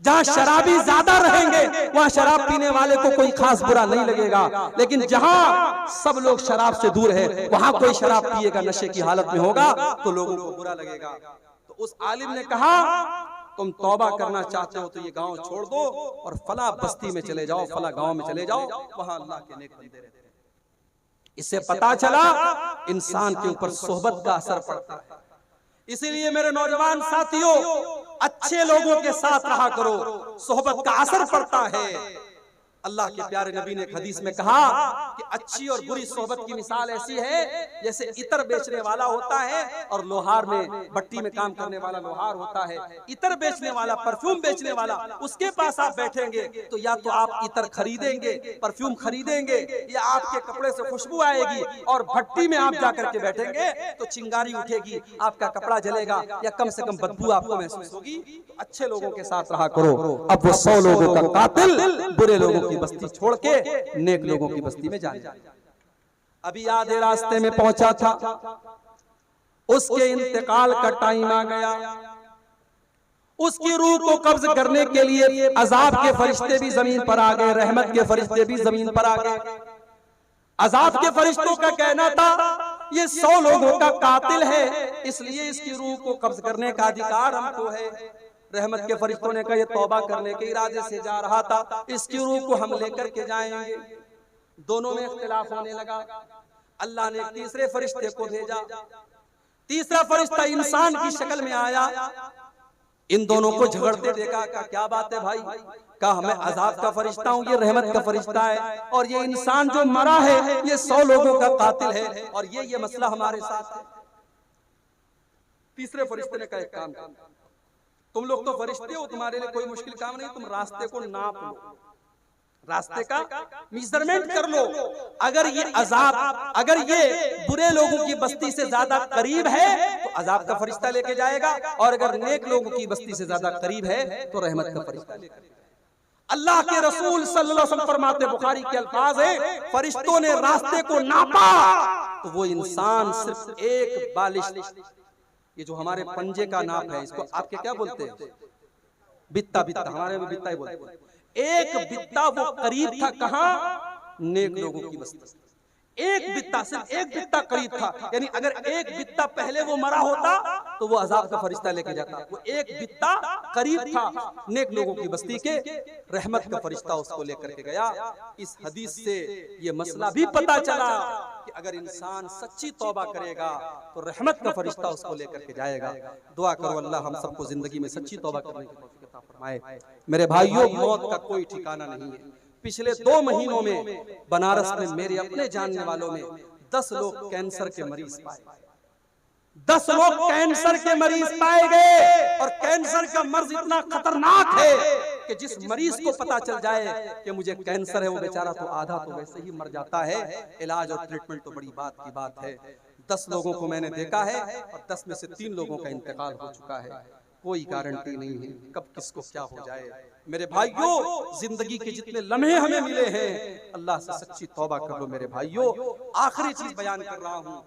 जहां शराबी ज्यादा रहेंगे वहां शराब पीने वाले को कोई खास बुरा नहीं लगेगा, लेकिन जहां सब लोग शराब से दूर है वहां कोई शराब पिएगा, नशे की हालत में होगा तो लोगों को बुरा लगेगा। तो उस आलिम ने कहा तुम तौबा करना चाहते हो तो ये गांव छोड़ दो और फला बस्ती में चले जाओ, फला गांव में चले जाओ, वहां अल्लाह के नेक बंदे रहते हैं। इससे पता चला इंसान के ऊपर सोहबत का असर पड़ता है। इसीलिए मेरे नौजवान साथियों, अच्छे लोगों के साथ रहा करो, सोहबत का असर पड़ता है। अल्लाह के प्यारे नबी ने हदीस में कहा कि अच्छी और बुरी सोहबत की मिसाल ऐसी है जैसे इत्र बेचने वाला होता है और लोहार में भट्टी में काम करने वाला लोहार होता है। इत्र बेचने वाला, परफ्यूम बेचने वाला, उसके पास आप बैठेंगे तो या तो आप इत्र खरीदेंगे, परफ्यूम खरीदेंगे, या आपके कपड़े से खुशबू आएगी, और भट्टी में आप जाकर के बैठेंगे तो चिंगारी उठेगी, आपका कपड़ा जलेगा या कम से कम बदबू आपको महसूस होगी। तो अच्छे लोगों के साथ रहा करो। अब वो 100 लोगों का कातिल बुरे लोगों की बस्ती छोड़ के नेक लोगों की बस्ती में जाने। अभी आधे रास्ते में पहुंचा था, उसके इंतकाल का टाइम आ गया। उसकी रूह को कब्ज करने के लिए अजाब के फरिश्ते भी जमीन पर आ गए, रहमत के फरिश्ते भी जमीन पर आ गए। अजाब के फरिश्तों का कहना था ये 100 लोगों का कातिल है, इसलिए इसकी रूह को कब्ज करने का अधिकार हमको है। रहमत के फरिश्तों ने कहा ये तौबा करने के इरादे से जा रहा था, इसकी रूह को हम लेकर के जाएंगे। दोनों में इख्तिलाफ होने लगा। अल्लाह ने एक तीसरे फरिश्ते को भेजा। तीसरा फरिश्ता इंसान की शक्ल में आया। इन दोनों को झगड़ते देखा, कहा क्या बात है भाई? कहा मैं अजाब का फरिश्ता हूँ, ये रहमत का फरिश्ता है, और ये इंसान जो मरा है ये 100 लोगों का कातिल है, और ये मसला हमारे साथ है। तीसरे फरिश्ते ने कहा एक काम करो, तुम लोग तो फरिश्ते हो, तुम्हारे लिए कोई मुश्किल काम नहीं, तुम रास्ते को नाप लो, रास्ते का मेजरमेंट कर लो। अगर ये अजाब, अगर ये बुरे लोगों की बस्ती से ज्यादा करीब है तो अजाब का फरिश्ता लेके जाएगा, और अगर नेक लोगों की बस्ती से ज्यादा करीब है तो रहमत का फरिश्ता लेकर जाएगा। अल्लाह के रसूल सल्लल्लाहु अलैहि वसल्लम फरमाते, बुखारी के अल्फाज है, फरिश्तों ने रास्ते को नापा तो वो इंसान सिर्फ एक बालिश, ये जो हमारे पंजे का नाप है, इसको आपके क्या बोलते हैं? बित्ता, बित्ता, हमारे में बित्ता ही बोलते हैं। एक बित्ता वो करीब था, कहां? नेक लोगों की बस्ती। एक बित्ता, सिर्फ एक बित्ता करीब था, यानी अगर एक बित्ता पहले वो मरा होता तो वो अजाब का फरिश्ता लेके जाता। वो एक बित्ता करीब था नेक लोगों की बस्ती के, रहमत का फरिश्ता उसको लेकर के गया। इस हदीस से ये मसला भी पता चला कि अगर इंसान सच्ची तौबा करेगा तो रहमत का फरिश्ता उसको लेकर के जाएगा। दुआ करो अल्लाह हम सबको जिंदगी में सच्ची तौबा करने की तौफीक अता फरमाए। मेरे भाइयों, मौत का कोई ठिकाना नहीं है। पिछले 2 महीनों में बनारस में मेरे अपने जानने वालों में 10 लोग कैंसर के मरीज पाए गए। 10 लोग कैंसर के मरीज पाए गए, और कैंसर का मर्ज इतना खतरनाक है कि जिस मरीज को पता चल जाए कि मुझे कैंसर है वो बेचारा तो आधा तो वैसे ही मर जाता है। इलाज और ट्रीटमेंट तो बड़ी बात की बात है। 10 लोगों को मैंने देखा है और 10 में से 3 लोगों का इंतकाल हो चुका है। कोई गारंटी नहीं है कब किसको क्या हो जाए। मेरे भाइयों, जिंदगी के जितने लम्हे हमें मिले हैं, अल्लाह से सच्ची तौबा कर लो मेरे भाइयों। आखिरी चीज बयान कर रहा हूं,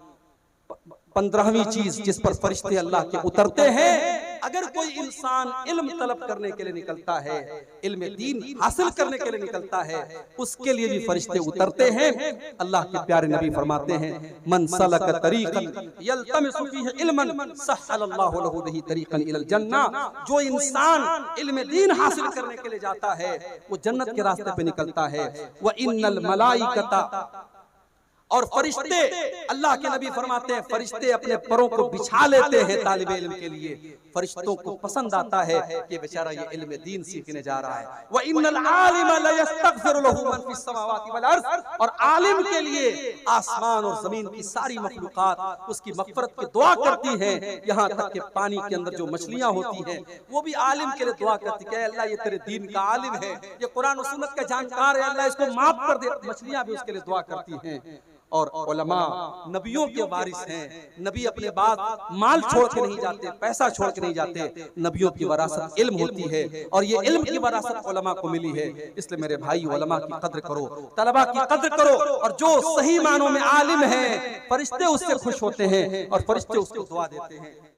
15वीं चीज जिस पर फरिश्ते अल्लाह के उतरते हैं। अगर कोई इंसान इल्म तलब करने के लिए निकलता है, इल्म दीन हासिल करने के लिए निकलता है, उसके लिए भी फरिश्ते उतरते हैं। अल्लाह के प्यारे नबी फरमाते हैं, मन सलक तरीक़न यल्तमिसु फीहि इल्मन सहलल्लाहु लहु बिही तरीक़न इलल जन्नह। जो इंसान इल्म दीन हासिल करने के लिए जाता है वो जन्नत के रास्ते पे निकलता है। व इन्नल मलाइकता, और फरिश्ते, अल्लाह के नबी फरमाते हैं फरिश्ते अपने परों को बिछा लेते हैं तालिबे इल्म के लिए। फरिश्तों को पसंद आता है कि बेचारा ये इल्म दीन सीखने जा रहा है। व इन्नल आलिमा ला यस्तगफिरु लहु मन फिस समावाति वल अर्ज़, और आलिम के लिए आसमान और जमीन की सारी मखलूकात उसकी मग़फ़िरत की दुआ करती हैं। यहाँ तक कि पानी के अंदर जो मछलियां होती हैं वो भी आलिम के लिए दुआ करती है, अल्लाह ये तेरे दीन का आलिम है, ये कुरान और सुन्नत का जानकार है, अल्लाह इसको माफ कर दे। मछलियां भी उसके लिए दुआ करती हैं। और उलमा नबियों के वारिस हैं। नबी अपने बाद माल छोड़ के नहीं जाते, पैसा छोड़ के नहीं जाते। नबियों की वरासत इल्म होती है और ये इल्म की वरासत उलमा को मिली है। इसलिए मेरे भाई उलमा की कद्र करो, तलबा की कद्र करो, और जो सही मानों में आलिम है फरिश्ते उससे खुश होते हैं और फरिश्ते उसको दुआ देते हैं।